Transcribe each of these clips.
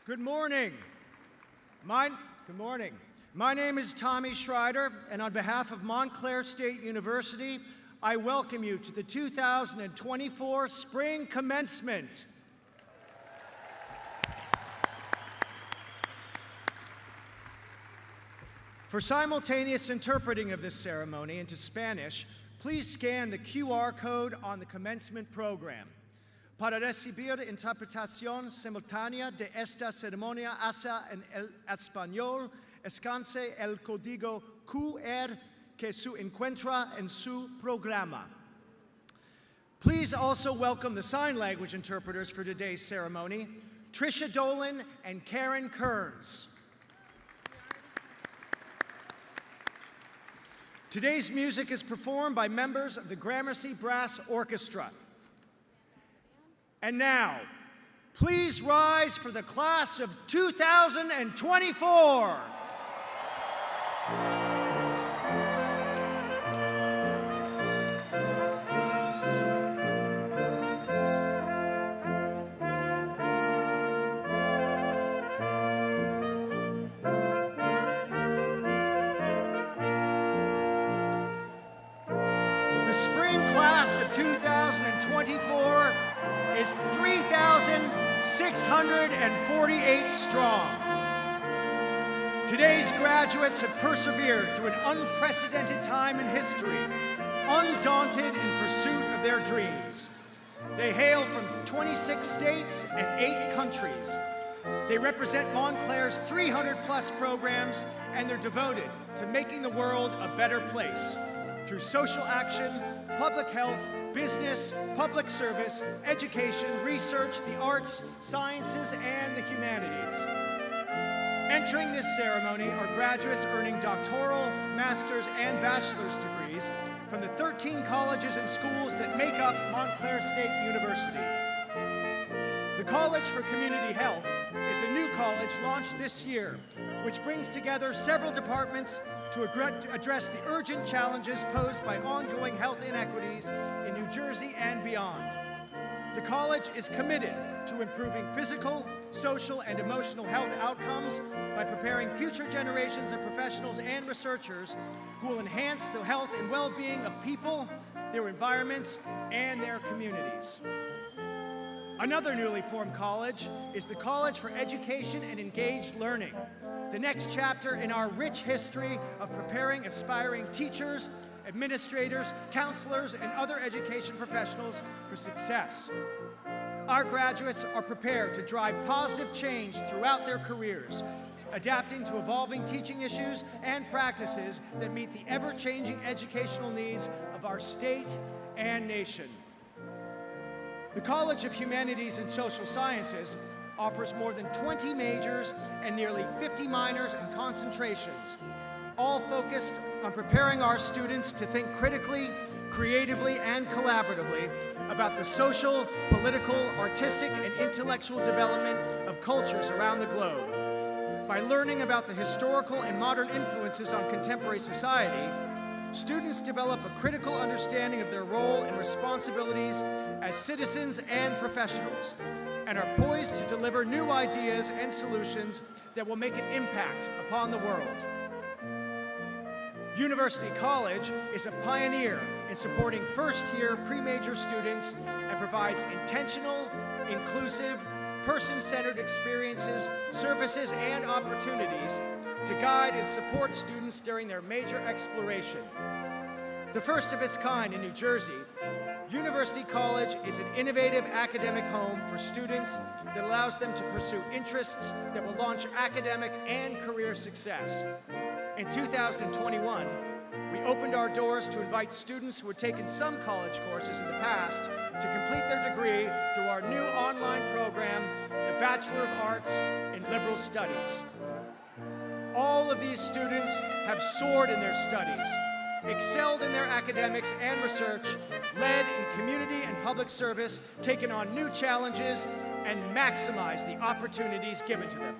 Good morning. Good morning. My name is Tommy Schreider, and on behalf of Montclair State University, I welcome you to the 2024 Spring Commencement. For simultaneous interpreting of this ceremony into Spanish, please scan the QR code on the commencement program. Para recibir interpretación simultánea de esta ceremonia hacia en el español, escanse el código QR que se encuentra en su programa. Please also welcome the sign language interpreters for today's ceremony, Tricia Dolan and Karen Kearns. Today's music is performed by members of the Gramercy Brass Orchestra. And now, please rise for the class of 2024. The spring class of 2024 is 3,648 strong. Today's graduates have persevered through an unprecedented time in history, undaunted in pursuit of their dreams. They hail from 26 states and 8 countries. They represent Montclair's 300-plus programs, and they're devoted to making the world a better place through social action, public health, business, public service, education, research, the arts, sciences, and the humanities. Entering this ceremony are graduates earning doctoral, master's, and bachelor's degrees from the 13 colleges and schools that make up Montclair State University. The College for Community Health is a new college launched this year, which brings together several departments to address the urgent challenges posed by ongoing health inequities in New Jersey and beyond. The college is committed to improving physical, social, and emotional health outcomes by preparing future generations of professionals and researchers who will enhance the health and well-being of people, their environments, and their communities. Another newly formed college is the College for Education and Engaged Learning, the next chapter in our rich history of preparing aspiring teachers, administrators, counselors, and other education professionals for success. Our graduates are prepared to drive positive change throughout their careers, adapting to evolving teaching issues and practices that meet the ever-changing educational needs of our state and nation. The College of Humanities and Social Sciences offers more than 20 majors and nearly 50 minors and concentrations, all focused on preparing our students to think critically, creatively, and collaboratively about the social, political, artistic, and intellectual development of cultures around the globe. By learning about the historical and modern influences on contemporary society, students develop a critical understanding of their role and responsibilities as citizens and professionals, and are poised to deliver new ideas and solutions that will make an impact upon the world. University College is a pioneer in supporting first-year pre-major students and provides intentional, inclusive, person-centered experiences, services, and opportunities to guide and support students during their major exploration. The first of its kind in New Jersey, University College is an innovative academic home for students that allows them to pursue interests that will launch academic and career success. In 2021, we opened our doors to invite students who had taken some college courses in the past to complete their degree through our new online program, the Bachelor of Arts in Liberal Studies. All of these students have soared in their studies, excelled in their academics and research, led in community and public service, taken on new challenges, and maximized the opportunities given to them.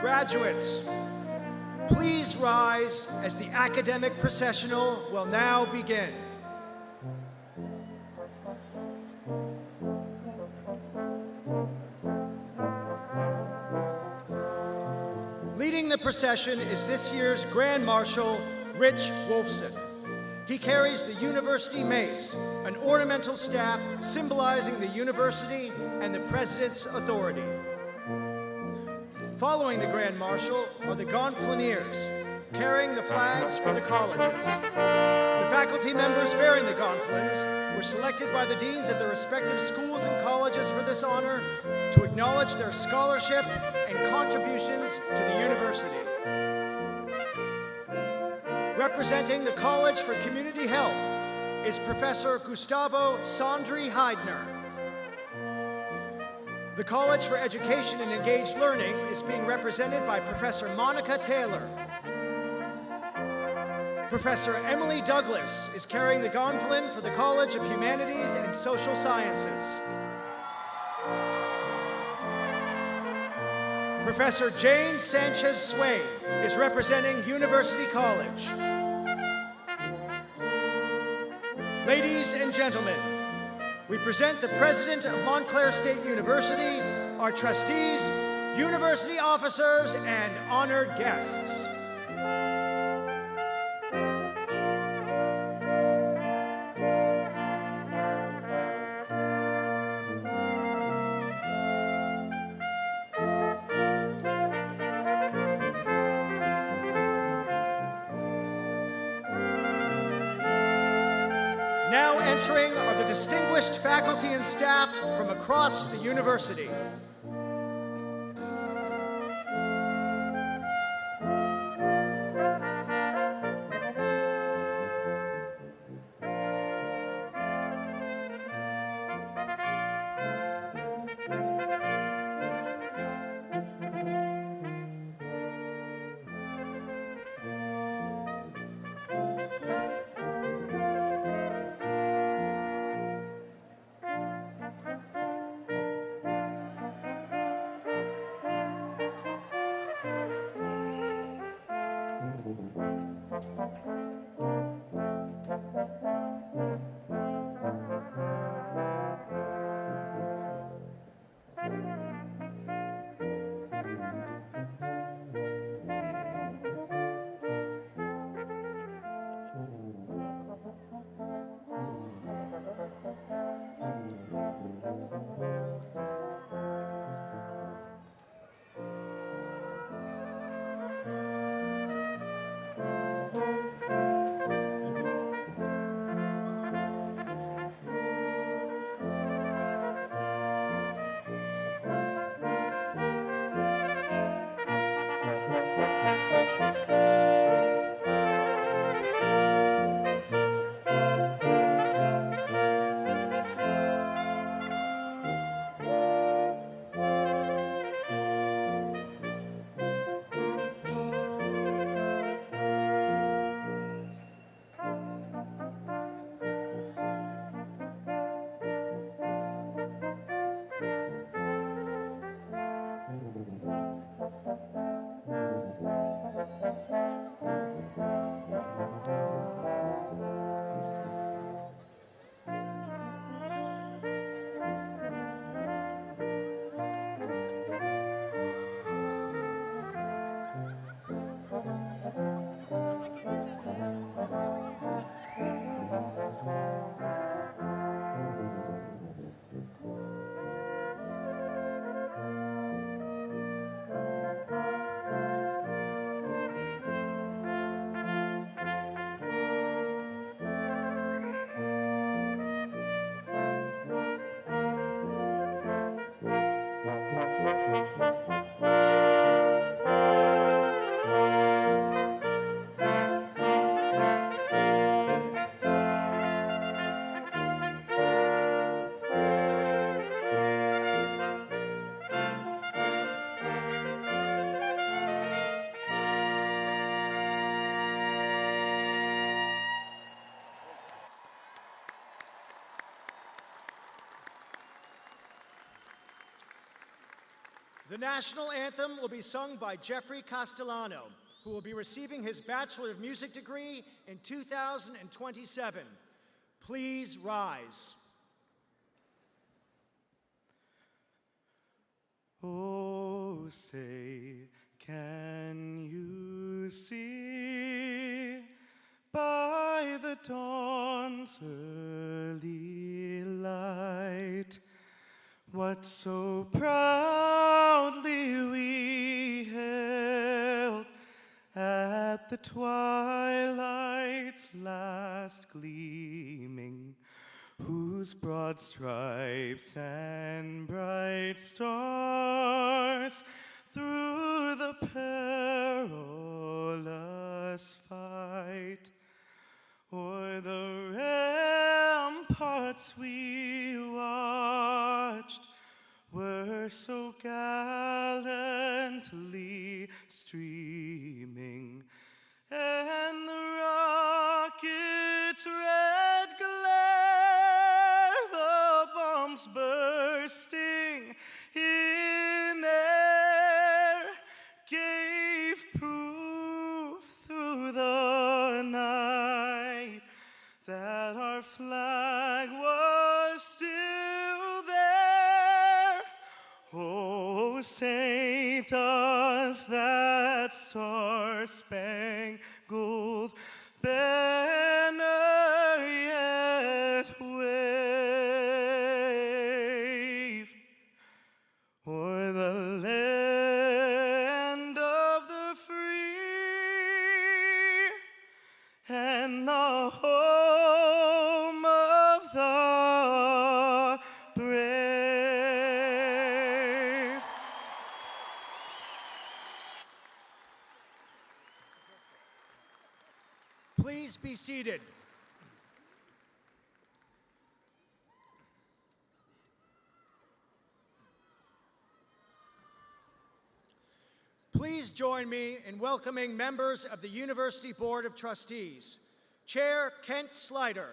Graduates, please rise as the academic processional will now begin. Leading the procession is this year's Grand Marshal, Rich Wolfson. He carries the University Mace, an ornamental staff symbolizing the university and the President's authority. Following the Grand Marshal are the Gonfaloniers, carrying the flags for the colleges. The faculty members bearing the gonfalons were selected by the deans of their respective schools and colleges for this honor to acknowledge their scholarship and contributions to the university. Representing the College for Community Health is Professor Gustavo Sandri Heidner. The College for Education and Engaged Learning is being represented by Professor Monica Taylor. Professor Emily Douglas is carrying the gonfalon for the College of Humanities and Social Sciences. Professor Jane Sanchez Swain is representing University College. Ladies and gentlemen, we present the President of Montclair State University, our trustees, university officers, and honored guests. Now entering are the distinguished faculty and staff from across the university. The national anthem will be sung by Jeffrey Castellano, who will be receiving his Bachelor of Music degree in 2027. Please rise. Oh, say, can you see by the dawn's early light what so proudly we hailed at the twilight's last gleaming, whose broad stripes and bright stars through the perilous fight o'er the ramparts we watched were so gallantly streaming, and the rocket's red glare, the bombs bursting in air, gave proof through the night that our flag was still there. Oh, say, does that star-spangled banner yet wave o'er the land of the free and the home of the brave? Please be seated. Please join me in welcoming members of the University Board of Trustees. Chair Kent Slider,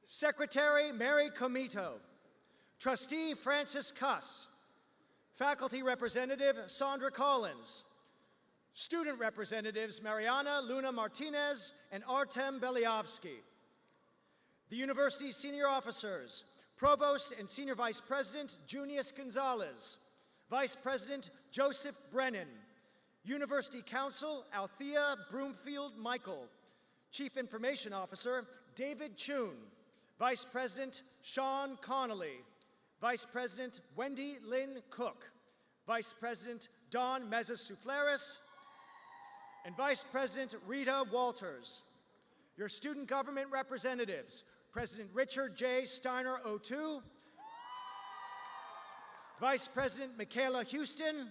Secretary Mary Comito, Trustee Francis Cuss, Faculty Representative Sandra Collins, Student Representatives Mariana Luna Martinez and Artem Belyavsky, the University's senior officers, Provost and Senior Vice President Junius Gonzalez, Vice President Joseph Brennan, University Counsel Althea Broomfield Michael, Chief Information Officer David Chun, Vice President Sean Connolly, Vice President Wendy Lynn Cook, Vice President Don Mezas-Soufleris, and Vice President Rita Walters. Your student government representatives, President Richard J. Steiner O2, Vice President Michaela Houston,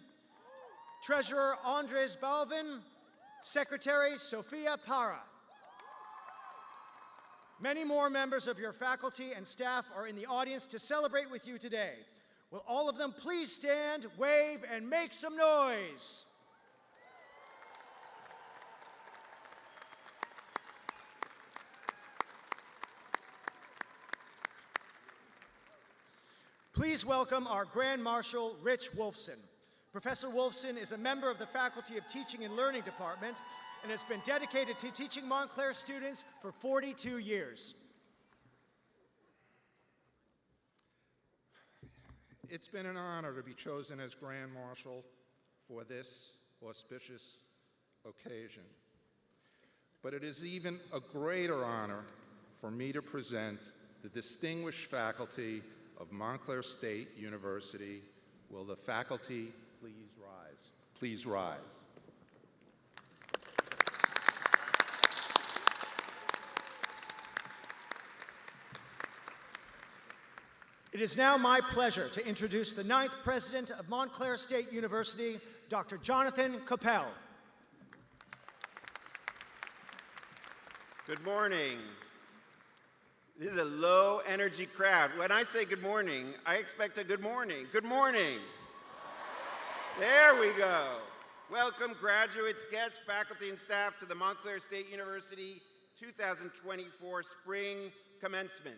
Treasurer Andres Balvin, Secretary Sophia Para. Many more members of your faculty and staff are in the audience to celebrate with you today. Will all of them please stand, wave, and make some noise? Please welcome our Grand Marshal, Rich Wolfson. Professor Wolfson is a member of the Faculty of Teaching and Learning Department and has been dedicated to teaching Montclair students for 42 years. It's been an honor to be chosen as Grand Marshal for this auspicious occasion. But it is even a greater honor for me to present the distinguished faculty of Montclair State University. Will the faculty please rise? Please rise. It is now my pleasure to introduce the 9th President of Montclair State University, Dr. Jonathan Koppel. Good morning. This is a low-energy crowd. When I say good morning, I expect a good morning. Good morning. There we go. Welcome, graduates, guests, faculty, and staff to the Montclair State University 2024 Spring Commencement.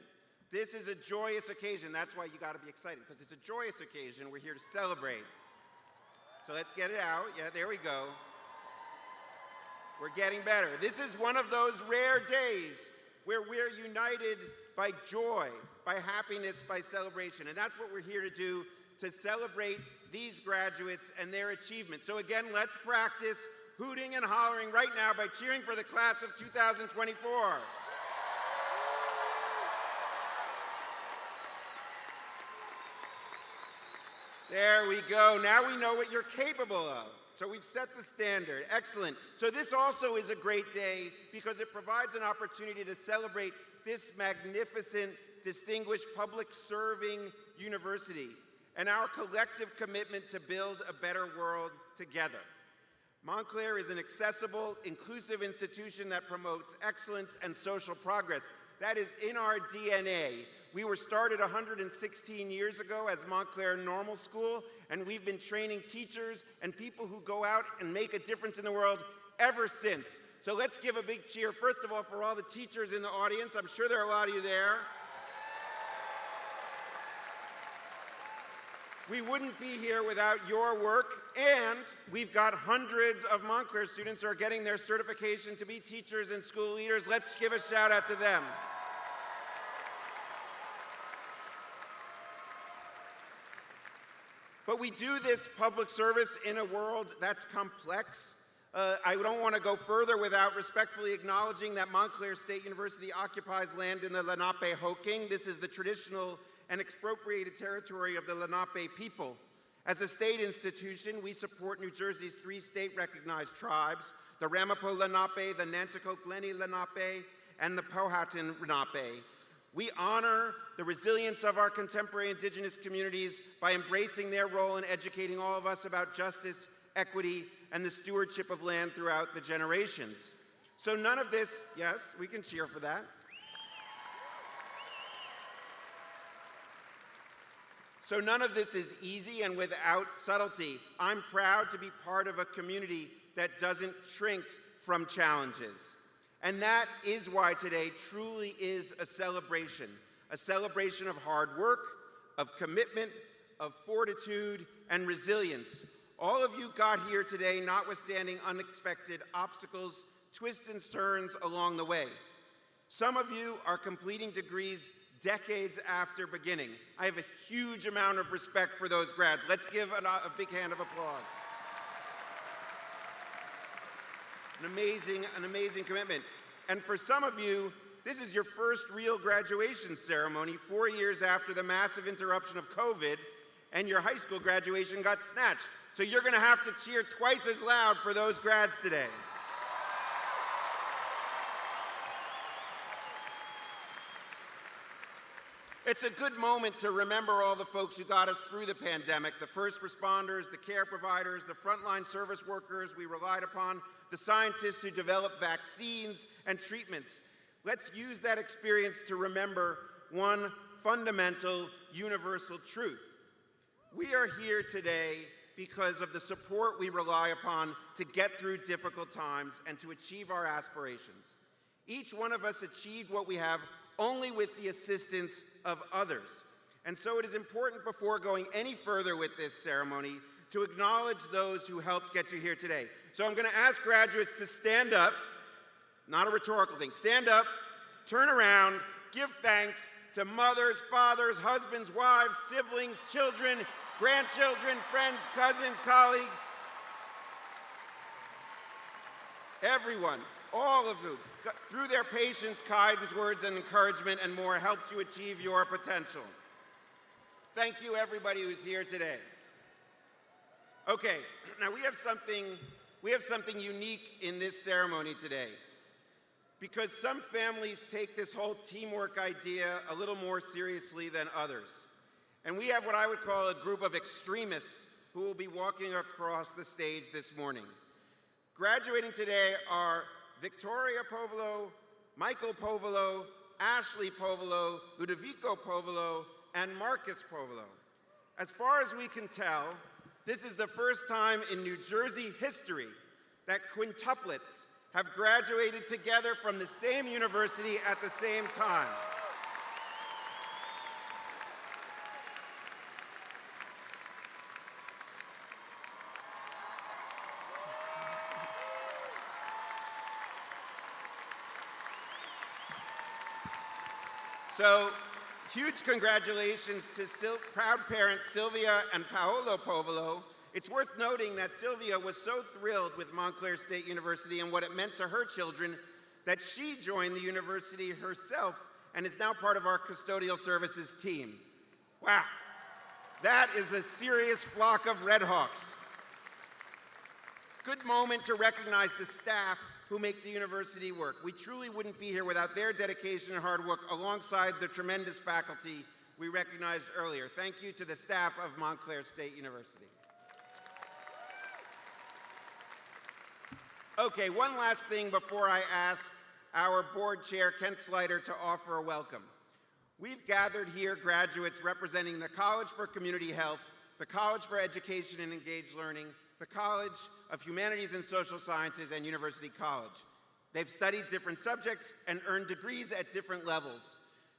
This is a joyous occasion. That's why you got to be excited, because it's a joyous occasion. We're here to celebrate So let's get it out. Yeah, there we go. We're getting better. This is one of those rare days where we're united by joy, by happiness, by celebration. And that's what we're here to do, to celebrate these graduates and their achievements. So again, let's practice hooting and hollering right now by cheering for the class of 2024. There we go. Now we know what you're capable of. So we've set the standard. Excellent. So this also is a great day because it provides an opportunity to celebrate this magnificent, distinguished, public-serving university and our collective commitment to build a better world together. Montclair is an accessible, inclusive institution that promotes excellence and social progress. That is in our DNA. We were started 116 years ago as Montclair Normal School, and we've been training teachers and people who go out and make a difference in the world ever since. So let's give a big cheer, first of all, for all the teachers in the audience. I'm sure there are a lot of you there. We wouldn't be here without your work, and we've got hundreds of Montclair students who are getting their certification to be teachers and school leaders. Let's give a shout out to them. But we do this public service in a world that's complex. I don't want to go further without respectfully acknowledging that Montclair State University occupies land in the Lenape-Hoking. This is the traditional and expropriated territory of the Lenape people. As a state institution, we support New Jersey's 3 state-recognized tribes, the Ramapo Lenape, the Nanticoke Lenni Lenape, and the Powhatan Lenape. We honor the resilience of our contemporary indigenous communities by embracing their role in educating all of us about justice, equity, and the stewardship of land throughout the generations. So none of this, yes, we can cheer for that. So none of this is easy and without subtlety. I'm proud to be part of a community that doesn't shrink from challenges. And that is why today truly is a celebration of hard work, of commitment, of fortitude, and resilience. All of you got here today notwithstanding unexpected obstacles, twists and turns along the way. Some of you are completing degrees decades after beginning. I have a huge amount of respect for those grads. Let's give a big hand of applause. An amazing commitment. And for some of you, this is your first real graduation ceremony 4 years after the massive interruption of COVID, and your high school graduation got snatched. So you're going to have to cheer twice as loud for those grads today. It's a good moment to remember all the folks who got us through the pandemic, the first responders, the care providers, the frontline service workers we relied upon, the scientists who developed vaccines and treatments. Let's use that experience to remember one fundamental, universal truth. We are here today because of the support we rely upon to get through difficult times and to achieve our aspirations. Each one of us achieved what we have only with the assistance of others. And so it is important, before going any further with this ceremony, to acknowledge those who helped get you here today. So I'm going to ask graduates to stand up, not a rhetorical thing, stand up, turn around, give thanks to mothers, fathers, husbands, wives, siblings, children, grandchildren, friends, cousins, colleagues, everyone, all of you, through their patience, kindness, words, and encouragement, and more, helped you achieve your potential. Thank you, everybody who's here today. Okay, now we have something unique in this ceremony today, because some families take this whole teamwork idea a little more seriously than others. And we have what I would call a group of extremists who will be walking across the stage this morning. Graduating today are Victoria Povolo, Michael Povolo, Ashley Povolo, Ludovico Povolo, and Marcus Povolo. As far as we can tell, this is the first time in New Jersey history that quintuplets have graduated together from the same university at the same time. So, huge congratulations to proud parents Sylvia and Paolo Povolo. It's worth noting that Sylvia was so thrilled with Montclair State University and what it meant to her children that she joined the university herself and is now part of our custodial services team. Wow, that is a serious flock of Red Hawks. Good moment to recognize the staff who make the university work. We truly wouldn't be here without their dedication and hard work alongside the tremendous faculty we recognized earlier. Thank you to the staff of Montclair State University. Okay, one last thing before I ask our board chair, Kent Slider, to offer a welcome. We've gathered here graduates representing the College for Community Health, the College for Education and Engaged Learning, the College of Humanities and Social Sciences, and University College. They've studied different subjects and earned degrees at different levels.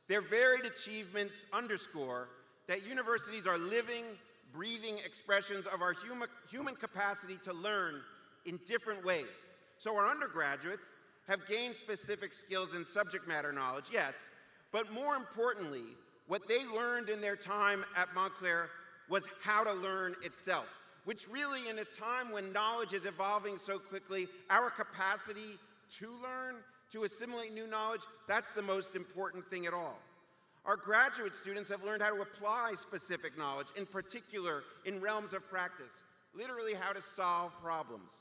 Their varied achievements underscore that universities are living, breathing expressions of our human capacity to learn in different ways. So our undergraduates have gained specific skills and subject matter knowledge, yes, but more importantly, what they learned in their time at Montclair was how to learn itself, which really, in a time when knowledge is evolving so quickly, our capacity to learn, to assimilate new knowledge, that's the most important thing at all. Our graduate students have learned how to apply specific knowledge, in particular in realms of practice, literally how to solve problems.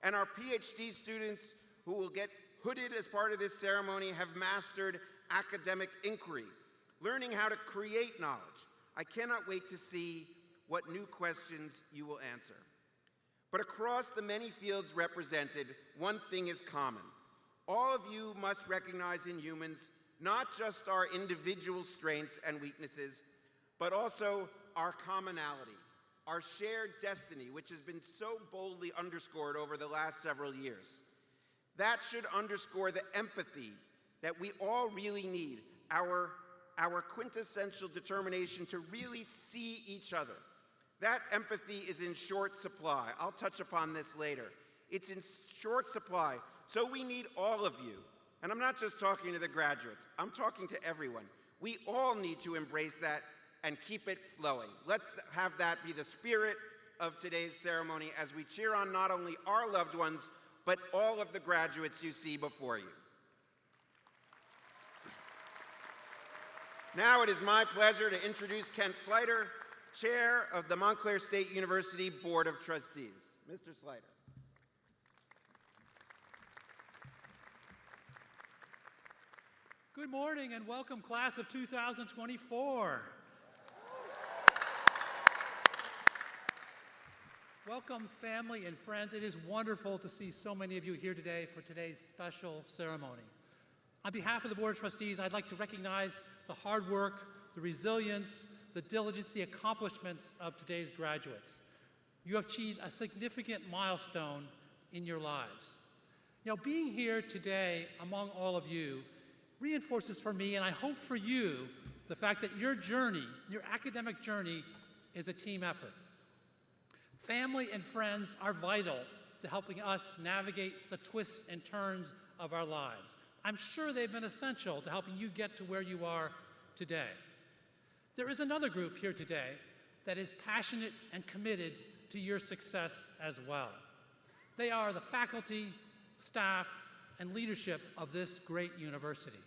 And our PhD students who will get hooded as part of this ceremony have mastered academic inquiry, learning how to create knowledge. I cannot wait to see what new questions you will answer. But across the many fields represented, one thing is common. All of you must recognize in humans not just our individual strengths and weaknesses, but also our commonality, our shared destiny, which has been so boldly underscored over the last several years. That should underscore the empathy that we all really need, our quintessential determination to really see each other. That empathy is in short supply. I'll touch upon this later. It's in short supply, so we need all of you. And I'm not just talking to the graduates, I'm talking to everyone. We all need to embrace that and keep it flowing. Let's have that be the spirit of today's ceremony as we cheer on not only our loved ones, but all of the graduates you see before you. Now it is my pleasure to introduce Kent Slider, Chair of the Montclair State University Board of Trustees. Mr. Slider. Good morning and welcome, class of 2024. Welcome, family and friends. It is wonderful to see so many of you here today for today's special ceremony. On behalf of the Board of Trustees, I'd like to recognize the hard work, the resilience, the diligence, the accomplishments of today's graduates. You have achieved a significant milestone in your lives. You know, being here today among all of you reinforces for me, and I hope for you, the fact that your journey, your academic journey, is a team effort. Family and friends are vital to helping us navigate the twists and turns of our lives. I'm sure they've been essential to helping you get to where you are today. There is another group here today that is passionate and committed to your success as well. They are the faculty, staff, and leadership of this great university.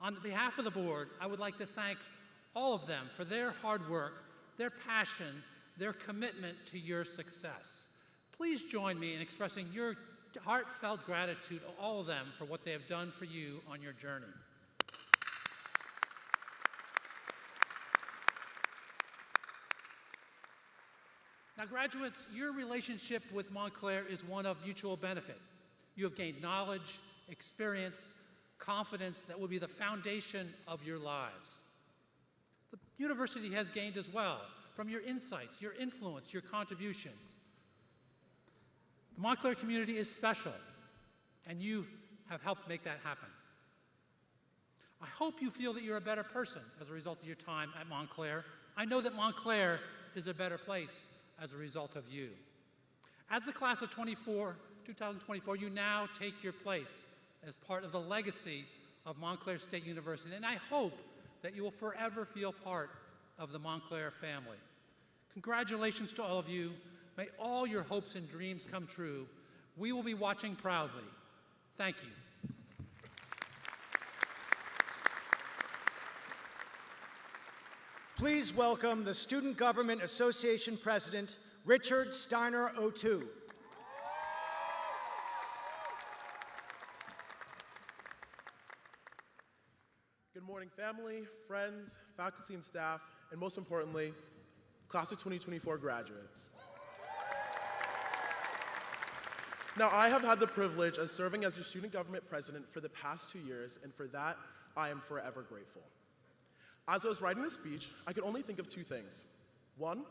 On behalf of the board, I would like to thank all of them for their hard work, their passion, their commitment to your success. Please join me in expressing your heartfelt gratitude to all of them for what they have done for you on your journey. Now, graduates, your relationship with Montclair is one of mutual benefit. You have gained knowledge, experience, confidence that will be the foundation of your lives. The university has gained as well from your insights, your influence, your contributions. The Montclair community is special, and you have helped make that happen. I hope you feel that you're a better person as a result of your time at Montclair. I know that Montclair is a better place as a result of you. As the class of 2024, you now take your place as part of the legacy of Montclair State University, and I hope that you will forever feel part of the Montclair family. Congratulations to all of you. May all your hopes and dreams come true. We will be watching proudly. Thank you. Please welcome the Student Government Association President, Richard Steiner O'Toole. Good morning, family, friends, faculty and staff, and most importantly, class of 2024 graduates. Now, I have had the privilege of serving as your student government president for the past 2 years, and for that, I am forever grateful. As I was writing this speech, I could only think of two things. One,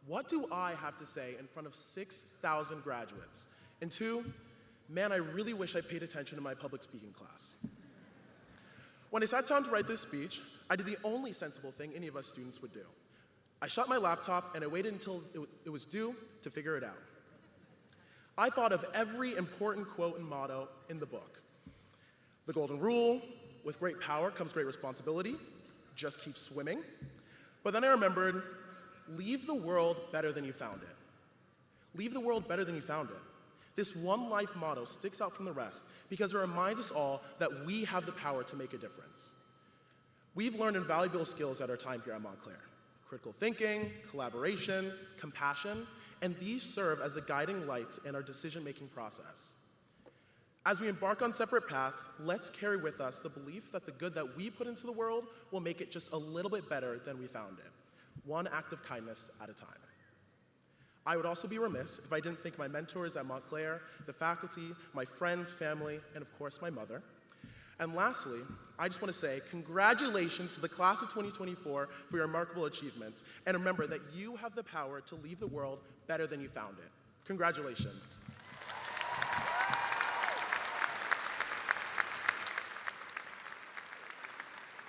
what do I have to say in front of 6,000 graduates? And two, man, I really wish I paid attention to my public speaking class. When I sat down to write this speech, I did the only sensible thing any of us students would do. I shut my laptop and I waited until it was due to figure it out. I thought of every important quote and motto in the book. The golden rule, with great power comes great responsibility, just keep swimming. But then I remembered, leave the world better than you found it. Leave the world better than you found it. This one life motto sticks out from the rest because it reminds us all that we have the power to make a difference. We've learned invaluable skills at our time here at Montclair: critical thinking, collaboration, compassion, and these serve as the guiding lights in our decision-making process. As we embark on separate paths, let's carry with us the belief that the good that we put into the world will make it just a little bit better than we found it, one act of kindness at a time. I would also be remiss if I didn't thank my mentors at Montclair, the faculty, my friends, family, and of course my mother. And lastly, I just want to say congratulations to the class of 2024 for your remarkable achievements, and remember that you have the power to leave the world better than you found it. Congratulations.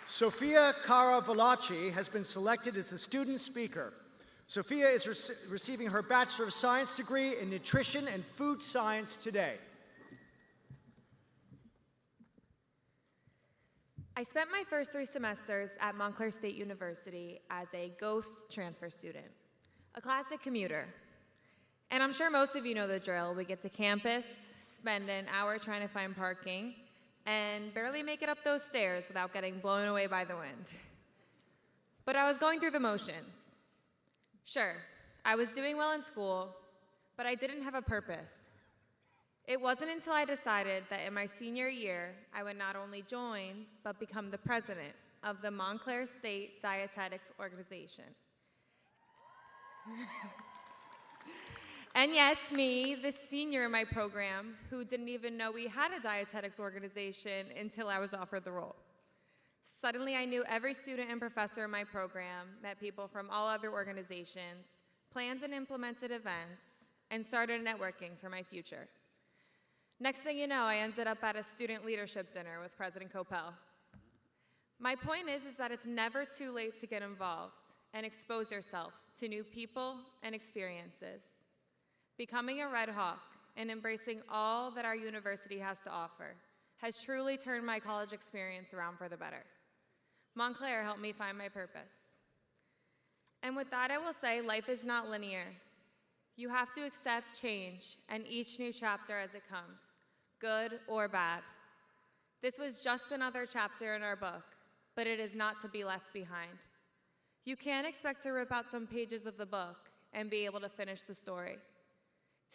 Sophia Caravallacci has been selected as the student speaker. Sophia is receiving her Bachelor of Science degree in Nutrition and Food Science today. I spent my first 3 semesters at Montclair State University as a ghost transfer student, a classic commuter. And I'm sure most of you know the drill. We get to campus, spend an hour trying to find parking, and barely make it up those stairs without getting blown away by the wind. But I was going through the motions. Sure, I was doing well in school, but I didn't have a purpose. It wasn't until I decided that in my senior year, I would not only join, but become the president of the Montclair State Dietetics Organization. And yes, me, the senior in my program, who didn't even know we had a dietetics organization until I was offered the role. Suddenly, I knew every student and professor in my program, met people from all other organizations, planned and implemented events, and started networking for my future. Next thing you know, I ended up at a student leadership dinner with President Coppell. My point is that it's never too late to get involved and expose yourself to new people and experiences. Becoming a Red Hawk and embracing all that our university has to offer has truly turned my college experience around for the better. Montclair helped me find my purpose. And with that, I will say life is not linear. You have to accept change and each new chapter as it comes, good or bad. This was just another chapter in our book, but it is not to be left behind. You can't expect to rip out some pages of the book and be able to finish the story.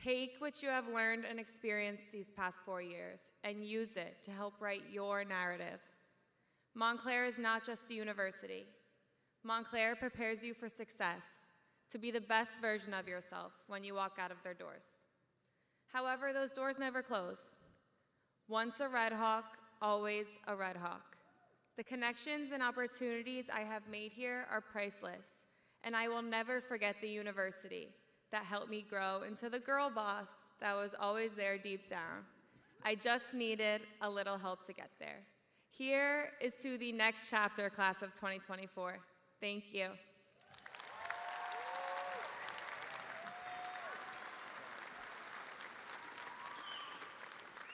Take what you have learned and experienced these past 4 years and use it to help write your narrative. Montclair is not just a university. Montclair prepares you for success, to be the best version of yourself when you walk out of their doors. However, those doors never close. Once a Red Hawk, always a Red Hawk. The connections and opportunities I have made here are priceless, and I will never forget the university that helped me grow into the girl boss that was always there deep down. I just needed a little help to get there. Here is to the next chapter, class of 2024. Thank you.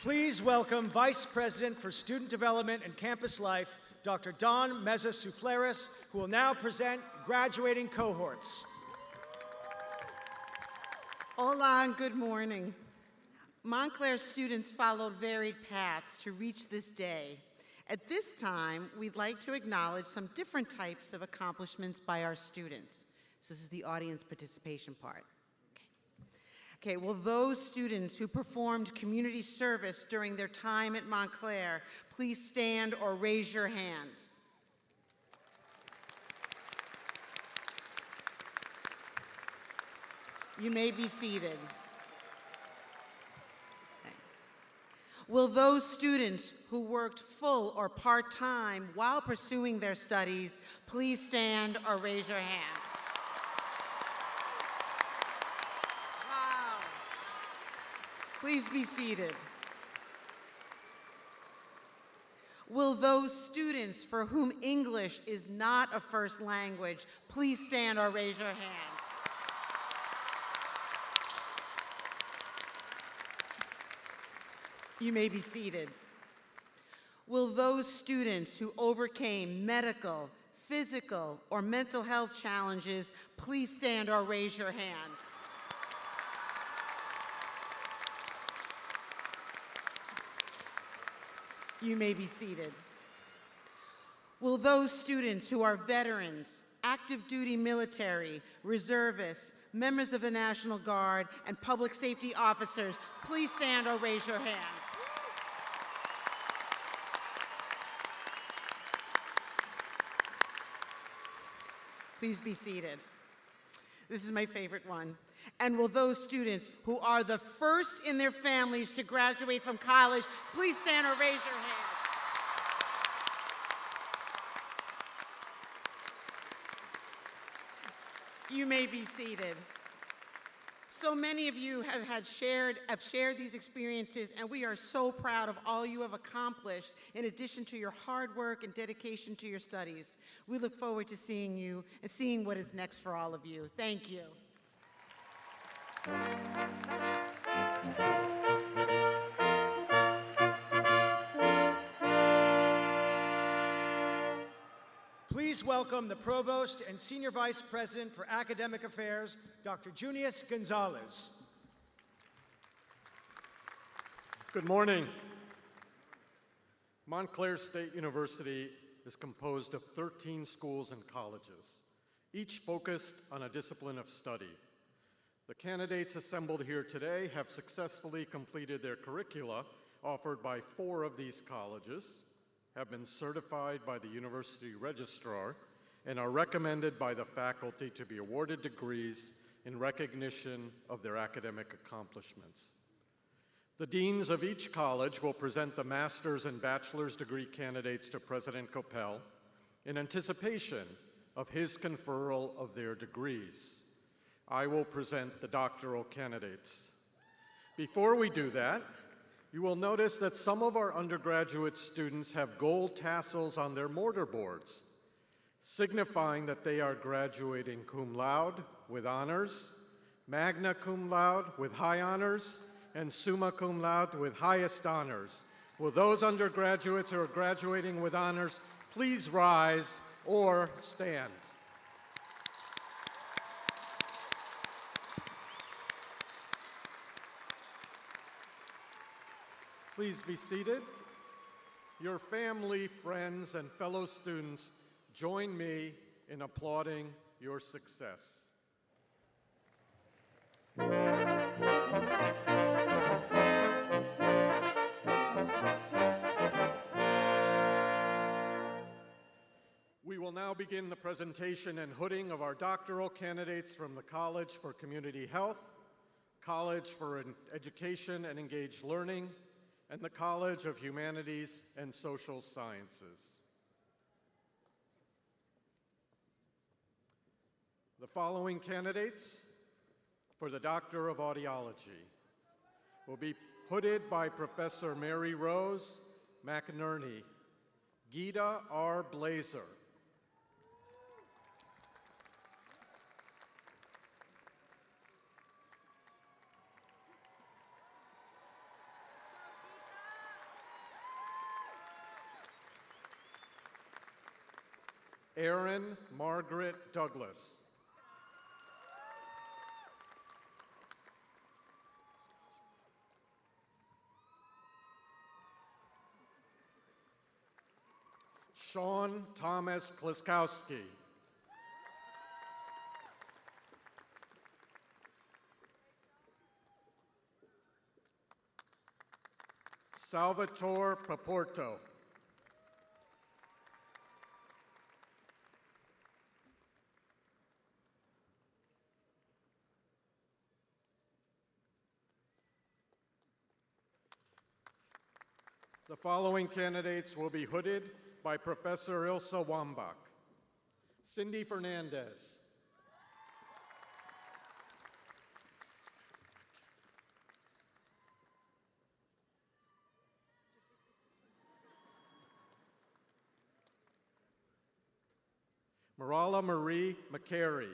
Please welcome Vice President for Student Development and Campus Life, Dr. Don Meza-Soufleris, who will now present graduating cohorts. Hola and good morning. Montclair students followed varied paths to reach this day. At this time, we'd like to acknowledge some different types of accomplishments by our students. So this is the audience participation part. Okay, will those students who performed community service during their time at Montclair please stand or raise your hand? You may be seated. Okay. Will those students who worked full or part-time while pursuing their studies please stand or raise your hand? Wow. Please be seated. Will those students for whom English is not a first language please stand or raise your hand? You may be seated. Will those students who overcame medical, physical, or mental health challenges please stand or raise your hand? You may be seated. Will those students who are veterans, active duty military, reservists, members of the National Guard, and public safety officers please stand or raise your hands? Please be seated. This is my favorite one. And will those students who are the first in their families to graduate from college please stand or raise your hand? You may be seated. So many of you have shared these experiences, and we are so proud of all you have accomplished in addition to your hard work and dedication to your studies. We look forward to seeing you and seeing what is next for all of you. Thank you. Please welcome the Provost and Senior Vice President for Academic Affairs, Dr. Junius Gonzalez. Good morning. Montclair State University is composed of 13 schools and colleges, each focused on a discipline of study. The candidates assembled here today have successfully completed their curricula offered by 4 of these colleges, have been certified by the university registrar, and are recommended by the faculty to be awarded degrees in recognition of their academic accomplishments. The deans of each college will present the master's and bachelor's degree candidates to President Coppell in anticipation of his conferral of their degrees. I will present the doctoral candidates. Before we do that, you will notice that some of our undergraduate students have gold tassels on their mortarboards, signifying that they are graduating cum laude with honors, magna cum laude with high honors, and summa cum laude with highest honors. Will those undergraduates who are graduating with honors please rise or stand? Please be seated. Your family, friends, and fellow students join me in applauding your success. We will now begin the presentation and hooding of our doctoral candidates from the College for Community Health, College for Education and Engaged Learning, and the College of Humanities and Social Sciences. The following candidates for the Doctor of Audiology will be hooded by Professor Mary Rose McInerney, Gita R. Blazer, Erin Margaret Douglas. Sean Thomas Kliskowski. Salvatore Paporto. The following candidates will be hooded by Professor Ilse Wambach. Cindy Fernandez. Marala Marie McCary.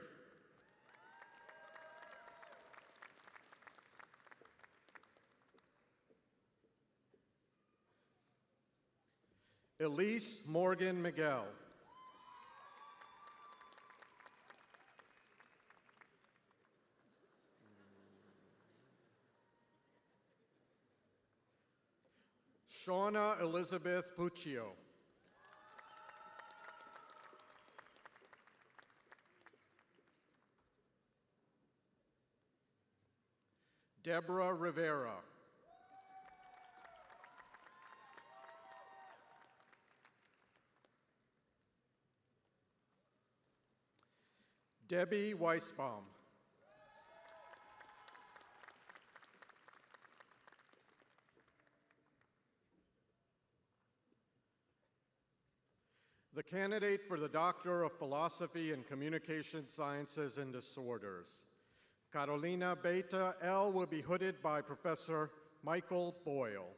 Elise Morgan Miguel. Shauna Elizabeth Puccio. Deborah Rivera. Debbie Weisbaum. The candidate for the Doctor of Philosophy in Communication Sciences and Disorders, Carolina Beta L., will be hooded by Professor Michael Boyle.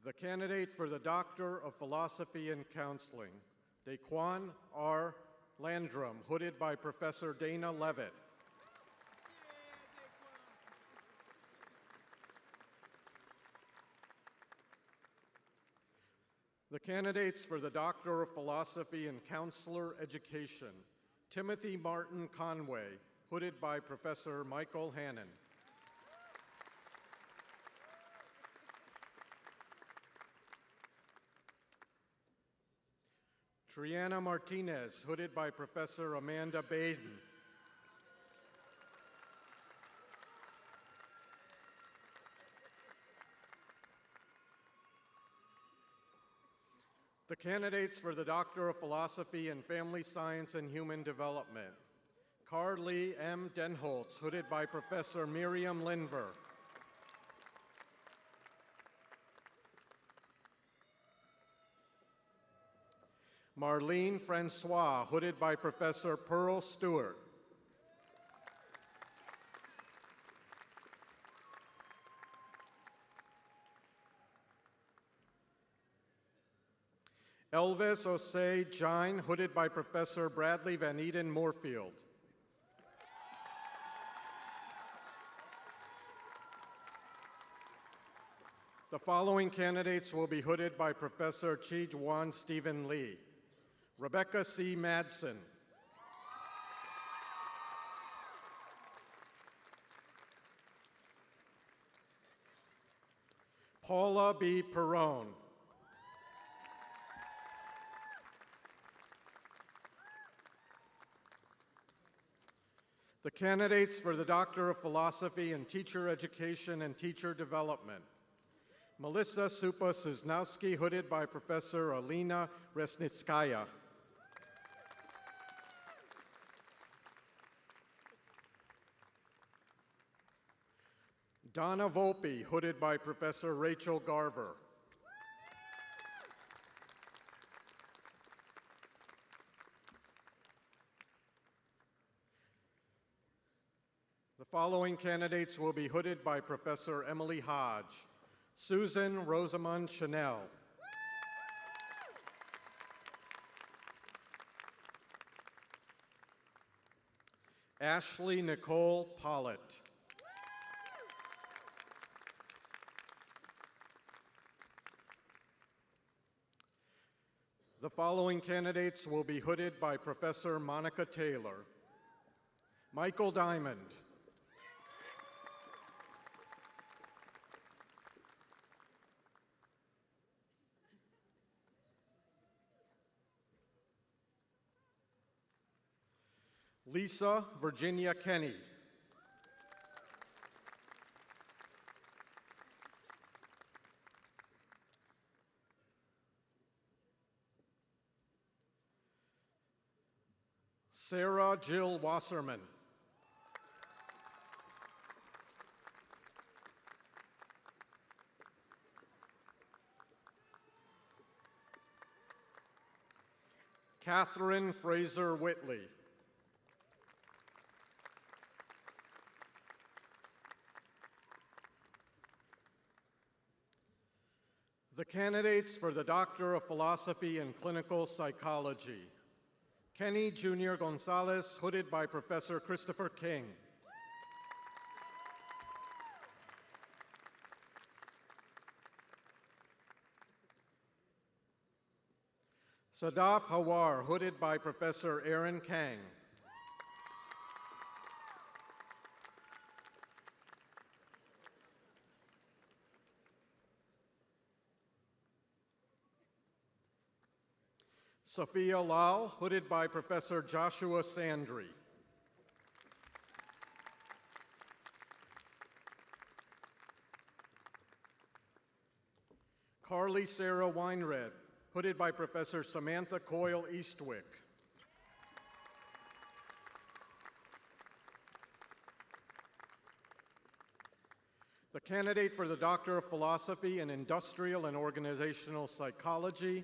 The candidate for the Doctor of Philosophy in Counseling, Daquan R. Landrum, hooded by Professor Dana Levitt. The candidates for the Doctor of Philosophy in Counselor Education, Timothy Martin Conway, hooded by Professor Michael Hannon. Triana Martinez, hooded by Professor Amanda Baden. The candidates for the Doctor of Philosophy in Family Science and Human Development, Carly M. Denholtz, hooded by Professor Miriam Linver. Marlene Francois, hooded by Professor Pearl Stewart. Elvis Osei Jine, hooded by Professor Bradley Van Eden Moorfield. The following candidates will be hooded by Professor Chi Juan Stephen Lee. Rebecca C. Madsen. Paula B. Perrone. The candidates for the Doctor of Philosophy in Teacher Education and Teacher Development. Melissa Supa Susnowski, hooded by Professor Alina Resnitskaya. Donna Volpe, hooded by Professor Rachel Garver. The following candidates will be hooded by Professor Emily Hodge. Susan Rosamond Chanel. Ashley Nicole Pollitt. The following candidates will be hooded by Professor Monica Taylor. Michael Diamond. Lisa Virginia Kenny. Sarah Jill Wasserman. Catherine Fraser Whitley. The candidates for the Doctor of Philosophy in Clinical Psychology. Kenny Jr. Gonzalez, hooded by Professor Christopher King. Sadaf Hawar, hooded by Professor Aaron Kang. Sophia Lal, hooded by Professor Joshua Sandry. Carly Sarah Weinred, hooded by Professor Samantha Coyle Eastwick. The candidate for the Doctor of Philosophy in Industrial and Organizational Psychology,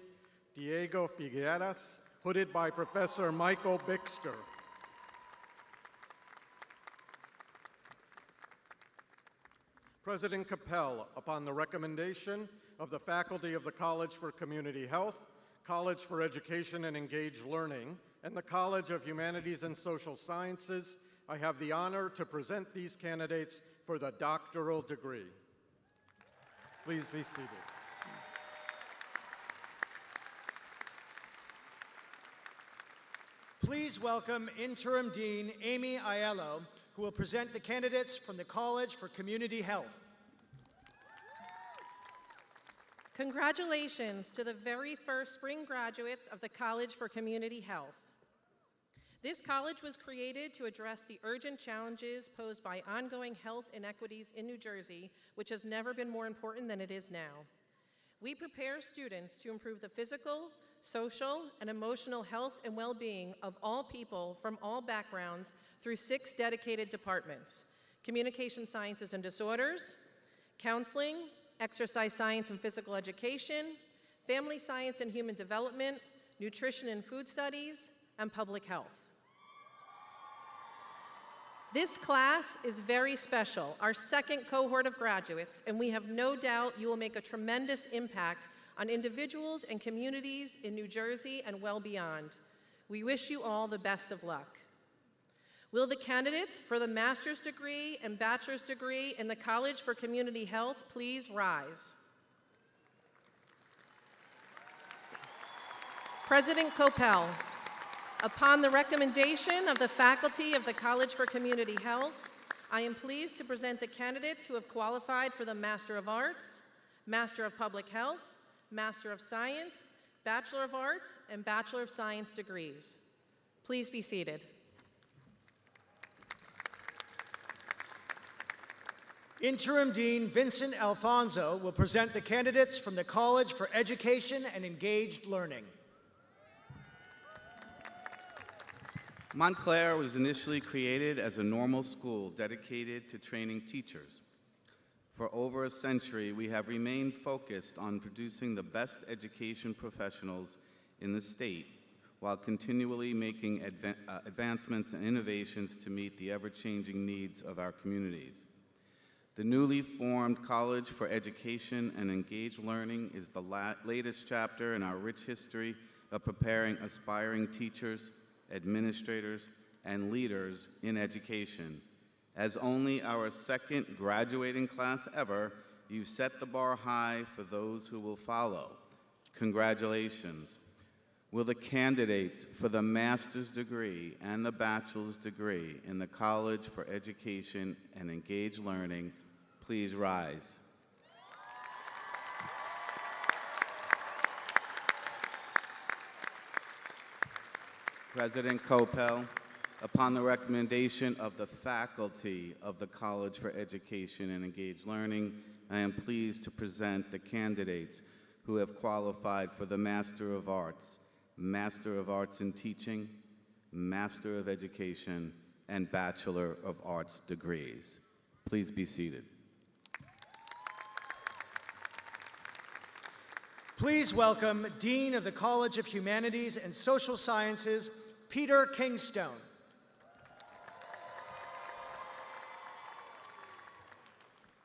Diego Figueras, hooded by Professor Michael Bixter. President Capell, upon the recommendation of the faculty of the College for Community Health, College for Education and Engaged Learning, and the College of Humanities and Social Sciences, I have the honor to present these candidates for the doctoral degree. Please be seated. Please welcome Interim Dean Amy Aiello, who will present the candidates from the College for Community Health. Congratulations to the very first spring graduates of the College for Community Health. This college was created to address the urgent challenges posed by ongoing health inequities in New Jersey, which has never been more important than it is now. We prepare students to improve the physical, social, and emotional health and well-being of all people from all backgrounds through 6 dedicated departments: communication sciences and disorders, counseling, exercise science and physical education, family science and human development, nutrition and food studies, and public health. This class is very special, our second cohort of graduates, and we have no doubt you will make a tremendous impact on individuals and communities in New Jersey and well beyond. We wish you all the best of luck. Will the candidates for the master's degree and bachelor's degree in the College for Community Health please rise? President Coppell, upon the recommendation of the faculty of the College for Community Health, I am pleased to present the candidates who have qualified for the Master of Arts, Master of Public Health, Master of Science, Bachelor of Arts, and Bachelor of Science degrees. Please be seated. Interim Dean Vincent Alfonso will present the candidates from the College for Education and Engaged Learning. Montclair was initially created as a normal school dedicated to training teachers. For over a century, we have remained focused on producing the best education professionals in the state while continually making advancements and innovations to meet the ever-changing needs of our communities. The newly formed College for Education and Engaged Learning is the latest chapter in our rich history of preparing aspiring teachers, administrators, and leaders in education. As only our second graduating class ever, you've set the bar high for those who will follow. Congratulations. Will the candidates for the master's degree and the bachelor's degree in the College for Education and Engaged Learning please rise? President Coppell, upon the recommendation of the faculty of the College for Education and Engaged Learning, I am pleased to present the candidates who have qualified for the Master of Arts, Master of Arts in Teaching, Master of Education, and Bachelor of Arts degrees. Please be seated. Please welcome Dean of the College of Humanities and Social Sciences, Peter Kingstone.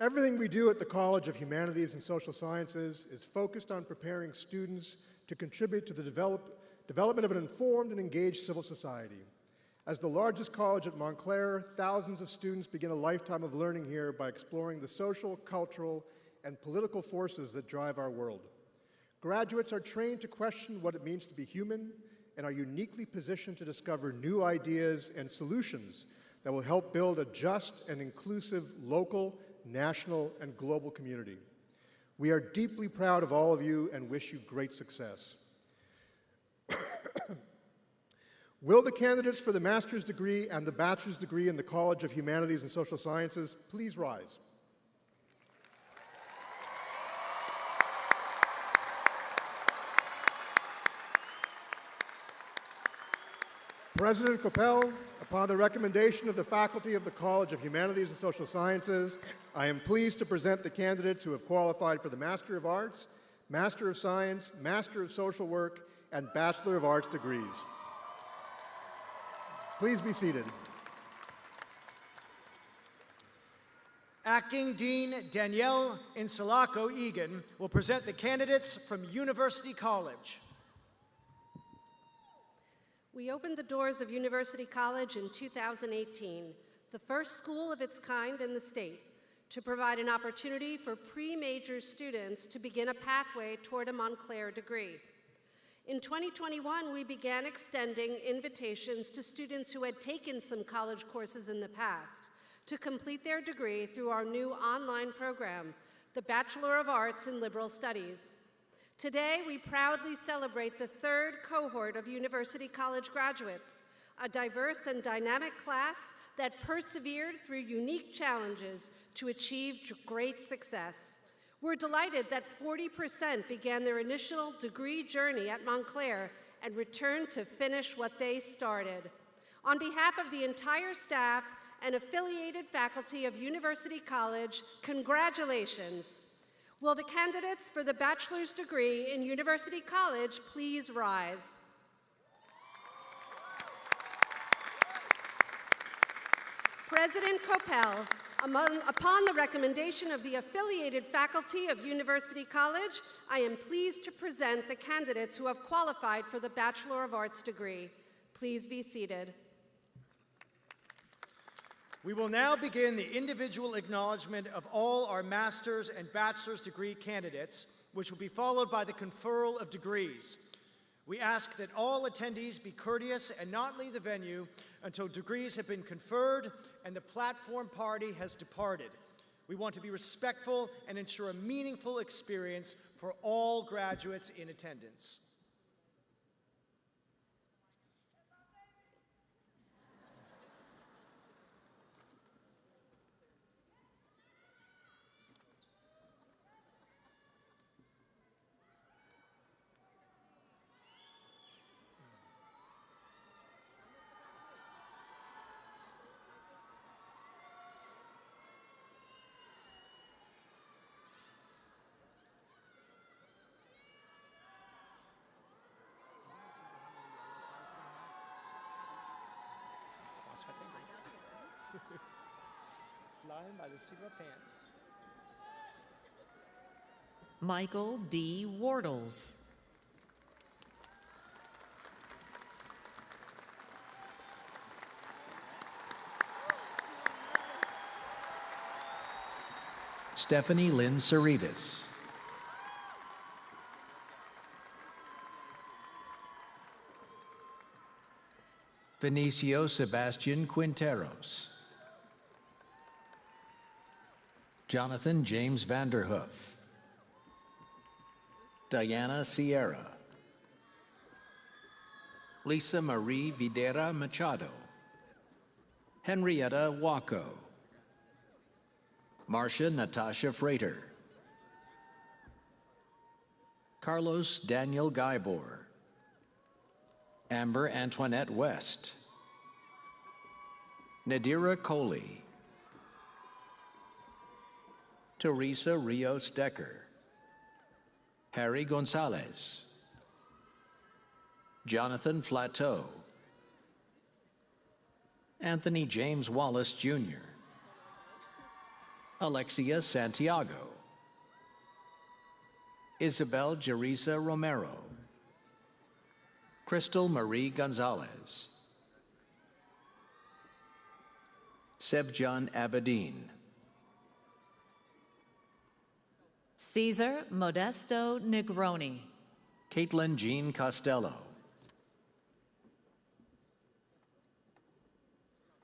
Everything we do at the College of Humanities and Social Sciences is focused on preparing students to contribute to the development of an informed and engaged civil society. As the largest college at Montclair, thousands of students begin a lifetime of learning here by exploring the social, cultural, and political forces that drive our world. Graduates are trained to question what it means to be human and are uniquely positioned to discover new ideas and solutions that will help build a just and inclusive local, national, and global community. We are deeply proud of all of you and wish you great success. Will the candidates for the master's degree and the bachelor's degree in the College of Humanities and Social Sciences please rise? President Coppell, upon the recommendation of the faculty of the College of Humanities and Social Sciences, I am pleased to present the candidates who have qualified for the Master of Arts, Master of Science, Master of Social Work, and Bachelor of Arts degrees. Please be seated. Acting Dean Danielle Insulaco Egan will present the candidates from University College. We opened the doors of University College in 2018, the first school of its kind in the state, to provide an opportunity for pre-major students to begin a pathway toward a Montclair degree. In 2021, we began extending invitations to students who had taken some college courses in the past to complete their degree through our new online program, the Bachelor of Arts in Liberal Studies. Today, we proudly celebrate the third cohort of University College graduates, a diverse and dynamic class that persevered through unique challenges to achieve great success. We're delighted that 40% began their initial degree journey at Montclair and returned to finish what they started. On behalf of the entire staff and affiliated faculty of University College, congratulations. Will the candidates for the bachelor's degree in University College please rise? President Coppell, upon the recommendation of the affiliated faculty of University College, I am pleased to present the candidates who have qualified for the Bachelor of Arts degree. Please be seated. We will now begin the individual acknowledgement of all our master's and bachelor's degree candidates, which will be followed by the conferral of degrees. We ask that all attendees be courteous and not leave the venue until degrees have been conferred and the platform party has departed. We want to be respectful and ensure a meaningful experience for all graduates in attendance. Flying by the seat of my pants. Michael D. Wardles. Stephanie Lynn Cerritas. Benicio Sebastian Quinteros. Jonathan James Vanderhoof. Diana Sierra. Lisa Marie Videra Machado. Henrietta Waco. Marcia Natasha Frater. Carlos Daniel Guybor. Amber Antoinette West. Nadira Coley. Teresa Rios Decker. Harry Gonzalez. Jonathan Flateau. Anthony James Wallace Jr. Alexia Santiago. Isabel Jerisa Romero. Crystal Marie Gonzalez. Sevjan Abedin. Cesar Modesto Negroni. Caitlin Jean Costello.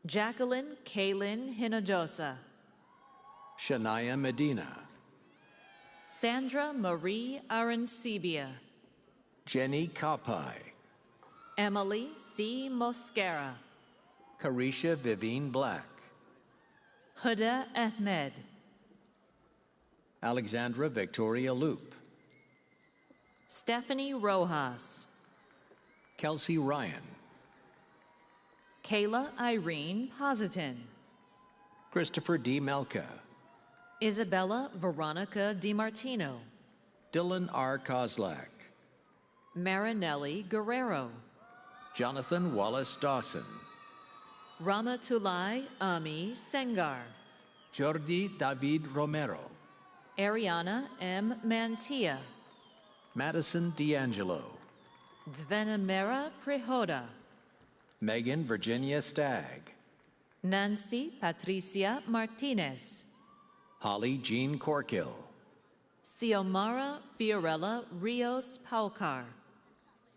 Jacqueline Kaylin Hinojosa. Shania Medina. Sandra Marie Arancibia. Jenny Kapai. Emily C. Mosquera. Carisha Vivine Black. Huda Ahmed. Alexandra Victoria Loop. Stephanie Rojas. Kelsey Ryan. Kayla Irene Positin. Christopher D. Melka. Isabella Veronica DiMartino. Dylan R. Kozlak. Marinelli Guerrero. Jonathan Wallace Dawson. Ramatulai Ami Sengar. Jordi David Romero. Ariana M. Mantia. Madison D'Angelo. Dvenamera Prehoda. Megan Virginia Stagg. Nancy Patricia Martinez. Holly Jean Corkill. Xiomara Fiorella Rios Paukar.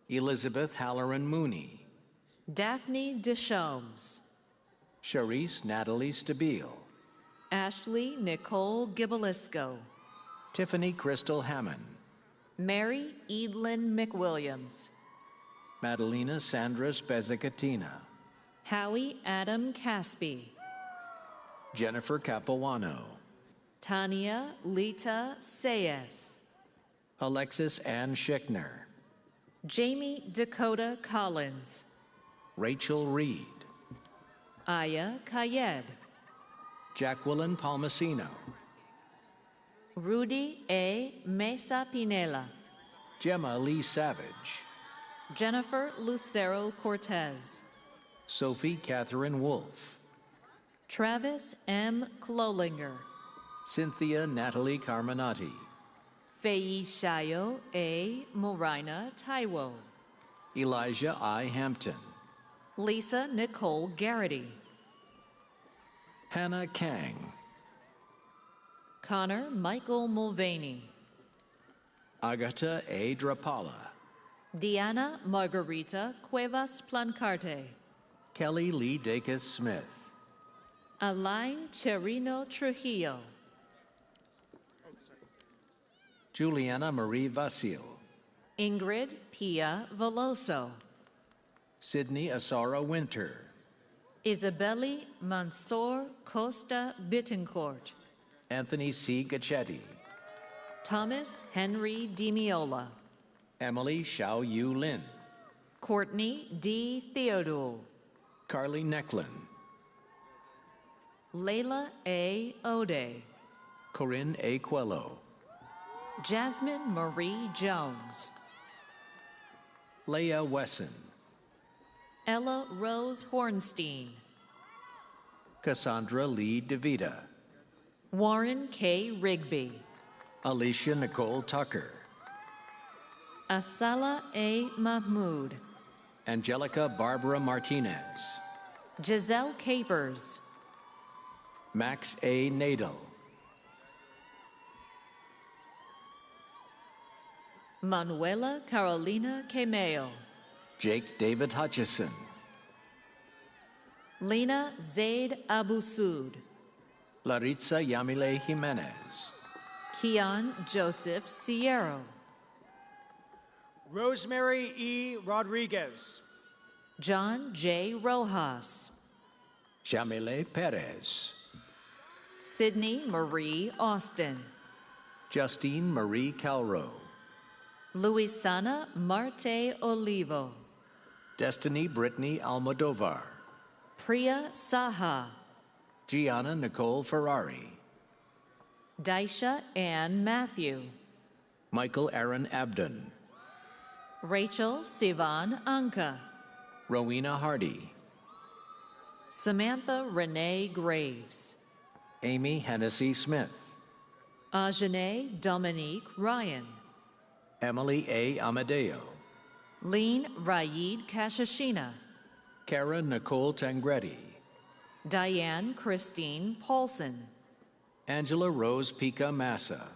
Elizabeth Halloran Mooney. Daphne Deschamps. Charisse Natalie Stabile. Ashley Nicole Gibelisco. Tiffany Crystal Hammond. Mary Edelyn McWilliams. Madalena Sandra Spezzicatina. Howie Adam Caspi. Jennifer Capuano. Tania Lita Sayes. Alexis Ann Schickner. Jamie Dakota Collins. Rachel Reed. Aya Kayed. Jacqueline Palmasino. Rudy A. Mesa Pinela. Gemma Lee Savage. Jennifer Lucero Cortez. Sophie Catherine Wolfe. Travis M. Klolinger. Cynthia Natalie Carminati. Feishayo A. Morina Taiwo. Elijah I. Hampton. Lisa Nicole Garrity. Hannah Kang. Connor Michael Mulvaney. Agata A. Drapala. Diana Margarita Cuevas Plancarte. Kelly Lee Dacus Smith. Alain Cherino Trujillo. Juliana Marie Vasil. Ingrid Pia Veloso. Sydney Asara Winter. Isabelle Mansour Costa Bittencourt. Anthony C. Gacchetti. Thomas Henry DiMiola. Emily Xiao Yu Lin. Courtney D. Theodule. Carly Necklin. Layla A. Ode. Corinne A. Quello. Jasmine Marie Jones. Leah Wesson. Ella Rose Hornstein. Cassandra Lee DeVita. Warren K. Rigby. Alicia Nicole Tucker. Asala A. Mahmood. Angelica Barbara Martinez. Giselle Capers. Max A. Nadel. Manuela Carolina Quemeo. Jake David Hutchison. Lena Zaid Abusud. Laritza Yamile Jimenez. Keon Joseph Sierro. Rosemary E. Rodriguez. John J. Rojas. Jamile Perez. Sydney Marie Austin. Justine Marie Calro. Luisana Marte Olivo. Destiny Brittany Almodovar. Priya Saha. Gianna Nicole Ferrari. Daisha Ann Matthew. Michael Aaron Abdon. Rachel Sivan Anka. Rowena Hardy. Samantha Renee Graves. Amy Hennessy Smith. Ajane Dominique Ryan. Emily A. Amadeo. Lean Raid Kashashina. Kara Nicole Tangretti. Diane Christine Paulson. Angela Rose Pica Massa.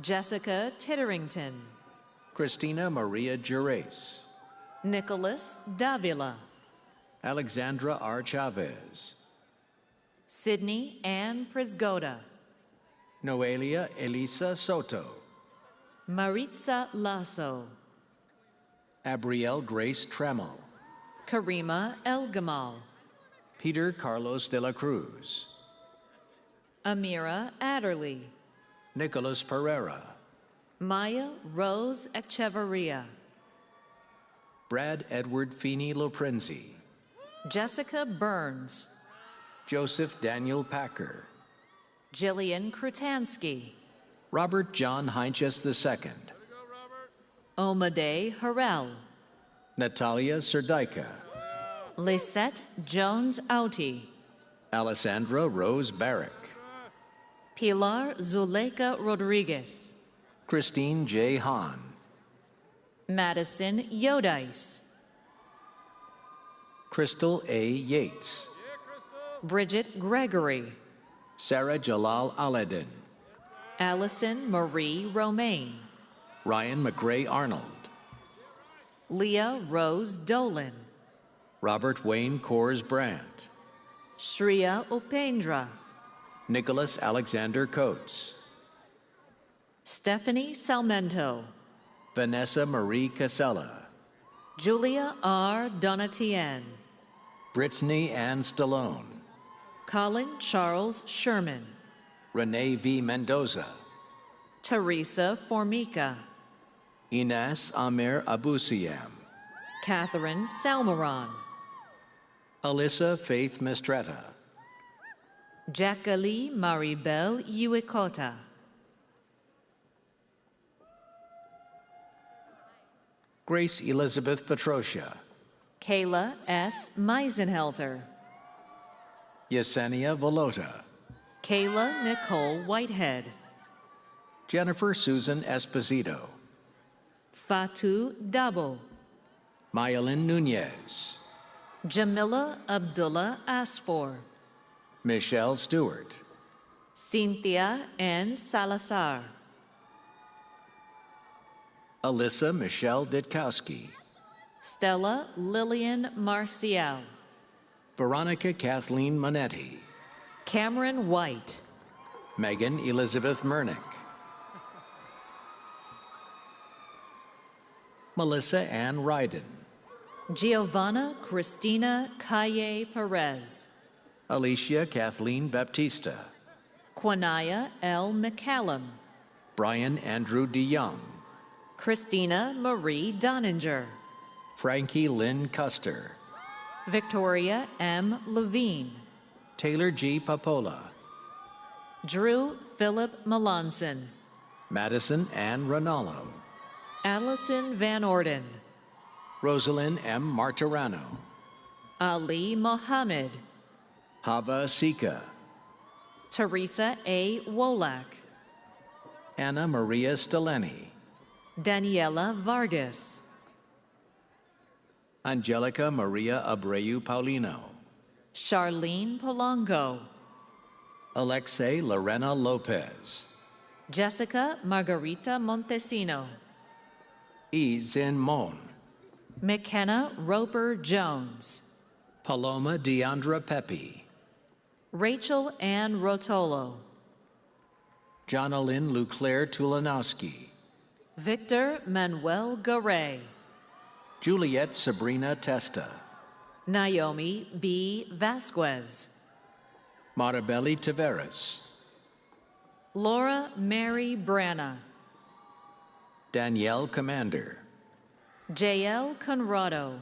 Jessica Titterington. Christina Maria Gerace. Nicholas Davila. Alexandra R. Chavez. Sydney Ann Prisgoda. Noelia Elisa Soto. Maritza Lasso. Abrielle Grace Tremel. Karima El Gamal. Peter Carlos de la Cruz. Amira Adderley. Nicholas Pereira. Maya Rose Echeverria. Brad Edward Feeney Loprenzi. Jessica Burns. Joseph Daniel Packer. Jillian Krutansky. Robert John Heinches II. Omade Harrell. Natalia Serdaika. Lisette Jones Auti. Alessandra Rose Barrick. Pilar Zuleika Rodriguez. Christine J. Hahn. Madison Yodice. Crystal A. Yates. Bridget Gregory. Sarah Jalal Aladdin. Allison Marie Romaine. Ryan McRae Arnold. Leah Rose Dolan. Robert Wayne Coors Brandt. Shreya Upendra. Nicholas Alexander Coates. Stephanie Salmento. Vanessa Marie Casella. Julia R. Donatien. Brittany Ann Stallone. Colin Charles Sherman. Renee V. Mendoza. Teresa Formica. Ines Amir Abusiam. Catherine Salmaron. Alyssa Faith Mistretta. Jacqueline Maribel Uicota. Grace Elizabeth Petrosia. Kayla S. Meisenhelter. Yesenia Volota. Kayla Nicole Whitehead. Jennifer Susan Esposito. Fatu Dabo. Mayalyn Nunez. Jamila Abdullah Asfor. Michelle Stewart. Cynthia N. Salazar. Alyssa Michelle Ditkowski. Stella Lillian Marcial. Veronica Kathleen Monetti. Cameron White. Megan Elizabeth Mernick. Melissa Ann Ryden. Giovanna Cristina Calle Perez. Alicia Kathleen Baptista. Quanaya L. McCallum. Brian Andrew DeYoung. Christina Marie Doninger. Frankie Lynn Custer. Victoria M. Levine. Taylor G. Papola. Drew Philip Melanson. Madison Ann Ronaldo. Allison Van Orden. Rosalind M. Martirano. Ali Mohammed. Hava Sika. Teresa A. Wolak. Anna Maria Steleni. Daniela Vargas. Angelica Maria Abreu Paulino. Charlene Polanco. Alexei Lorena Lopez. Jessica Margarita Montesino. Yi Zin Mon. McKenna Roper Jones. Paloma Deandra Pepe, Rachel Ann Rotolo, Jonalyn Luclaire Tulanowski, Victor Manuel Garay, Juliet Sabrina Testa, Naomi B. Vasquez, Maribeli Taveras, Laura Mary Branna, Danielle Commander, Jael Conrado,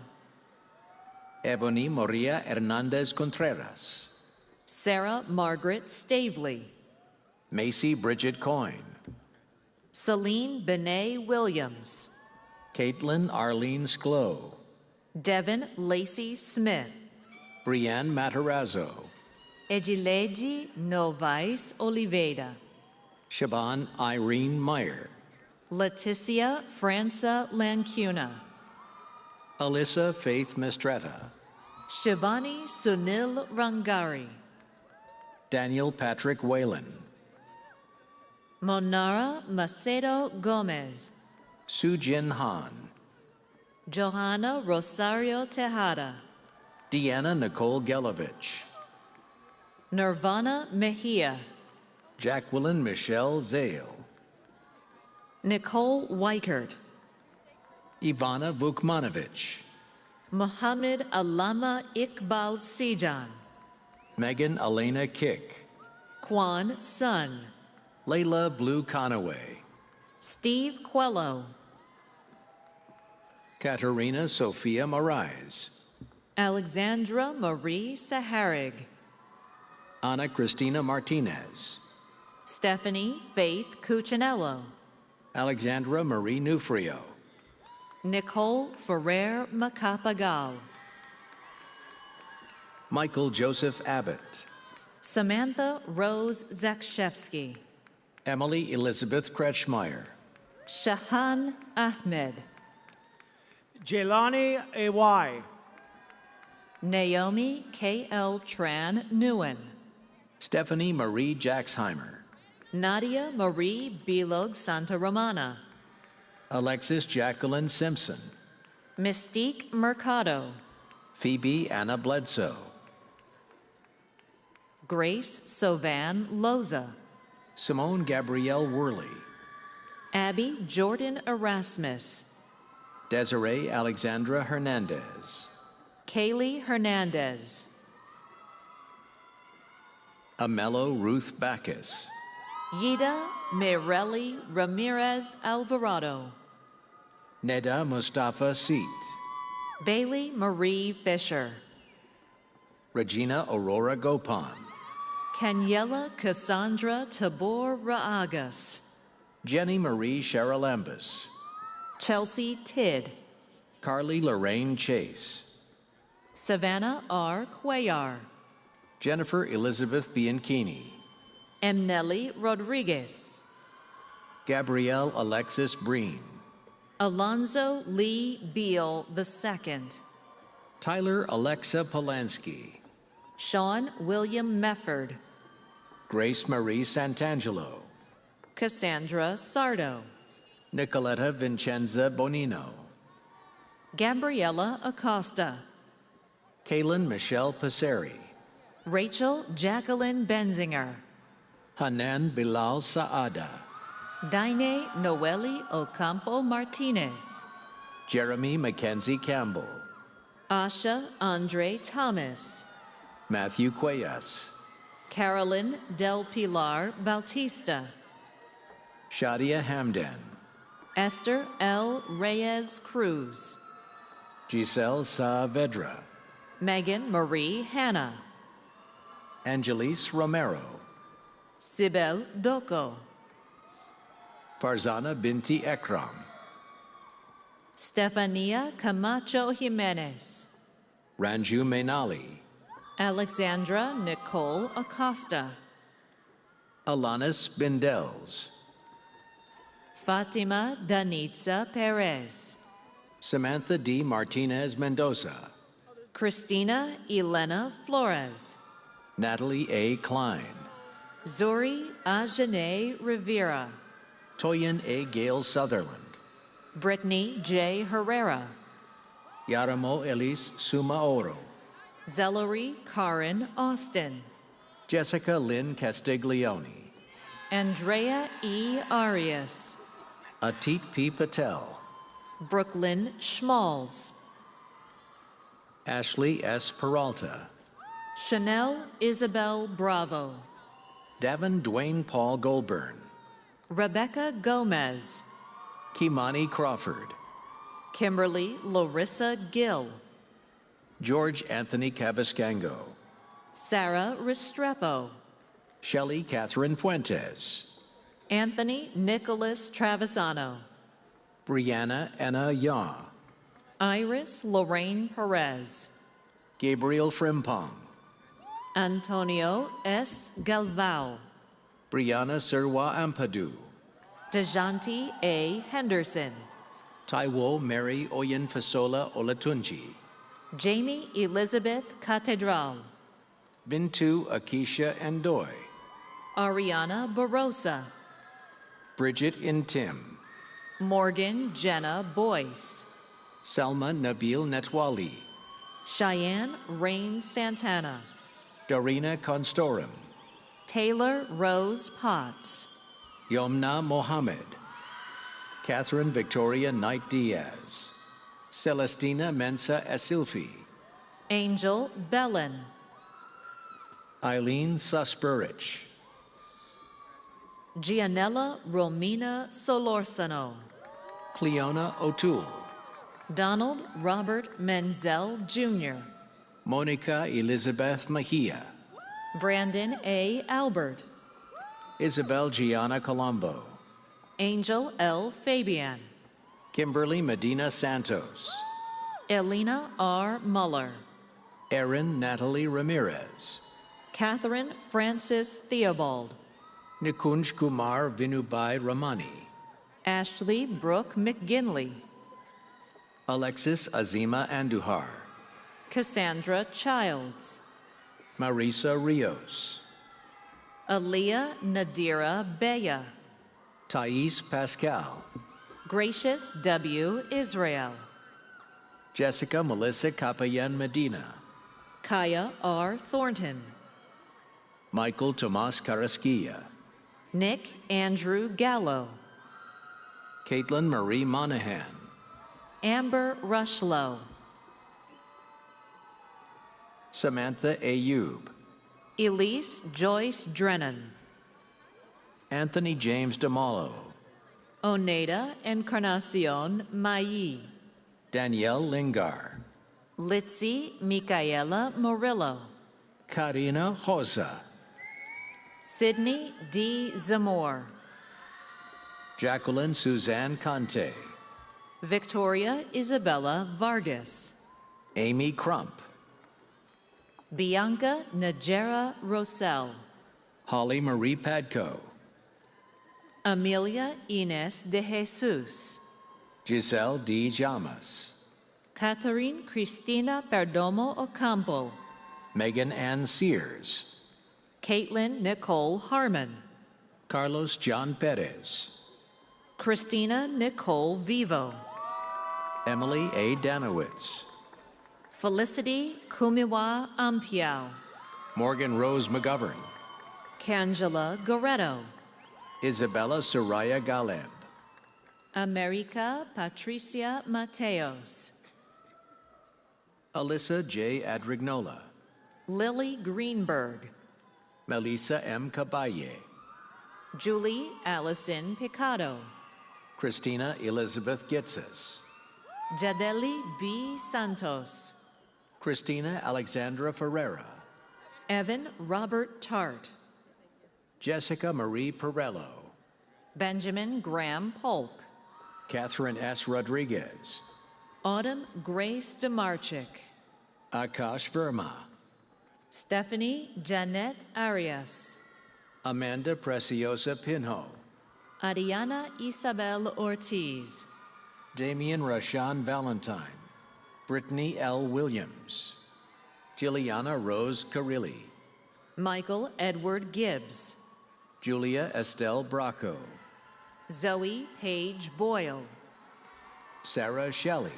Ebony Maria Hernandez Contreras, Sarah Margaret Stavely, Macy Bridget Coyne, Celine Benet Williams, Caitlin Arlene Sklow, Devin Lacey Smith, Brianne Matarazzo, Edileji Novais Oliveira, Shaban Irene Meyer, Leticia Franca Lancuna, Alyssa Faith Mistretta, Shivani Sunil Rangari, Daniel Patrick Whalen, Monara Macedo Gomez, Sujin Han, Johanna Rosario Tejada, Deanna Nicole Gelovich, Nirvana Mejia, Jacqueline Michelle Zale, Nicole Weichert, Ivana Vukmanovich, Mohammed Alama Iqbal Sijan, Megan Elena Kick, Kwan Sun, Layla Blue Conaway, Steve Quello, Katerina Sophia Morais, Alexandra Marie Saharig, Ana Cristina Martinez, Stephanie Faith Cuccinello, Alexandra Marie Nufrio, Nicole Ferrer Macapagal, Michael Joseph Abbott, Samantha Rose Zakshevsky, Emily Elizabeth Kretschmeyer, Shahan Ahmed, Jelani A.Y., Naomi K.L. Tran Nguyen, Stephanie Marie Jaxheimer, Nadia Marie Bilog Santa Romana, Alexis Jacqueline Simpson, Mystique Mercado, Phoebe Anna Bledsoe, Grace Sovan Loza, Simone Gabrielle Worley, Abby Jordan Erasmus, Desiree Alexandra Hernandez, Kaylee Hernandez, Amelo Ruth Backus, Yida Mereli Ramirez Alvarado, Neda Mustafa Seat, Bailey Marie Fisher, Regina Aurora Gopan, Kanyela Cassandra Tabor Raagas, Jenny Marie Sharalambus, Chelsea Tidd, Carly Lorraine Chase, Savannah R. Cuellar, Jennifer Elizabeth Bianchini, Emnelli Rodriguez, Gabrielle Alexis Breen, Alonzo Lee Beal II, Tyler Alexa Polanski, Sean William Mefford, Grace Marie Santangelo, Cassandra Sardo, Nicoletta Vincenza Bonino, Gabriella Acosta, Kaylin Michelle Passeri, Rachel Jacqueline Benzinger, Hanan Bilal Saada, Daine Noeli Ocampo Martinez, Jeremy Mackenzie Campbell, Asha Andre Thomas, Matthew Cuellas, Carolyn Del Pilar Bautista, Shadia Hamdan, Esther L. Reyes Cruz, Giselle Saavedra, Megan Marie Hanna, Angelise Romero, Sibel Doko, Farzana Binti Ekram, Stefania Camacho Jimenez, Ranju Mainali, Alexandra Nicole Acosta, Alanis Bindels, Fatima Danitza Perez, Samantha D. Martinez Mendoza, Christina Elena Flores, Natalie A. Klein, Zuri Ajane Rivera, Toyin A. Gale Sutherland, Brittany J. Herrera, Yaramo Elise Sumaoro, Zellery Karen Austin. Jessica Lynn Castiglione. Andrea E. Arias. Atit P. Patel. Brooklyn Schmalls. Ashley S. Peralta. Chanel Isabel Bravo. Davin Dwayne Paul Goldburn. Rebecca Gomez. Kimani Crawford. Kimberly Larissa Gill. George Anthony Cabascango. Sarah Restrepo. Shelley Catherine Fuentes. Anthony Nicholas Travisano. Brianna Anna Yaw. Iris Lorraine Perez. Gabriel Frimpong. Antonio S. Galvao. Brianna Serwa Ampadu. Dejanti A. Henderson. Taiwo Mary Oyenfasola Olatunji. Jamie Elizabeth Catedral. Bintu Akisha Andoy. Ariana Barosa. Bridget Intim. Morgan Jenna Boyce. Selma Nabil Netwali. Cheyenne Rain Santana. Darina Constorum. Taylor Rose Potts. Yomna Mohammed. Catherine Victoria Knight Diaz. Celestina Mensa Asilfi. Angel Bellin. Eileen Susperich. Gianella Romina Solorzano. Cleona O'Toole. Donald Robert Menzel Jr. Monica Elizabeth Mejia. Brandon A. Albert. Isabel Gianna Colombo. Angel L. Fabian. Kimberly Medina Santos. Elena R. Muller. Erin Natalie Ramirez. Catherine Francis Theobald. Nikunj Kumar Vinubai Ramani. Ashley Brooke McGinley. Alexis Azima Andujar. Cassandra Childs. Marisa Rios. Aaliyah Nadira Beya. Thais Pascal. Gracious W. Israel. Jessica Melissa Capayan Medina. Kaya R. Thornton. Michael Tomas Carrasquilla. Nick Andrew Gallo. Caitlin Marie Monahan. Amber Rushlow. Samantha Ayub. Elise Joyce Drennan. Anthony James DeMallo. Oneida Encarnacion Mayi. Danielle Lingar. Litzy Micaela Murillo. Karina Hosa. Sydney D. Zamor. Jacqueline Suzanne Conte. Victoria Isabella Vargas. Amy Crump. Bianca Najera Rosell. Holly Marie Padco. Amelia Ines de Jesus. Giselle D. Jamas. Catherine Cristina Perdomo Ocampo. Megan Ann Sears. Caitlin Nicole Harmon. Carlos John Perez. Christina Nicole Vivo. Emily A. Danowitz. Felicity Kumiwa Ampiao. Morgan Rose McGovern. Cangela Goretto. Isabella Soraya Galeb. America Patricia Mateos. Alyssa J. Adrignola. Lily Greenberg. Melissa M. Caballe. Julie Allison Picado. Christina Elizabeth Gitzes. Jadeli B. Santos. Christina Alexandra Ferreira. Evan Robert Tart. Jessica Marie Perello. Benjamin Graham Polk. Catherine S. Rodriguez. Autumn Grace DeMarchik. Akash Verma. Stephanie Janet Arias. Amanda Preciosa Pinho. Ariana Isabel Ortiz. Damian Rashan Valentine. Brittany L. Williams. Jilliana Rose Carilli. Michael Edward Gibbs. Julia Estelle Bracco. Zoe Page Boyle. Sarah Shelley.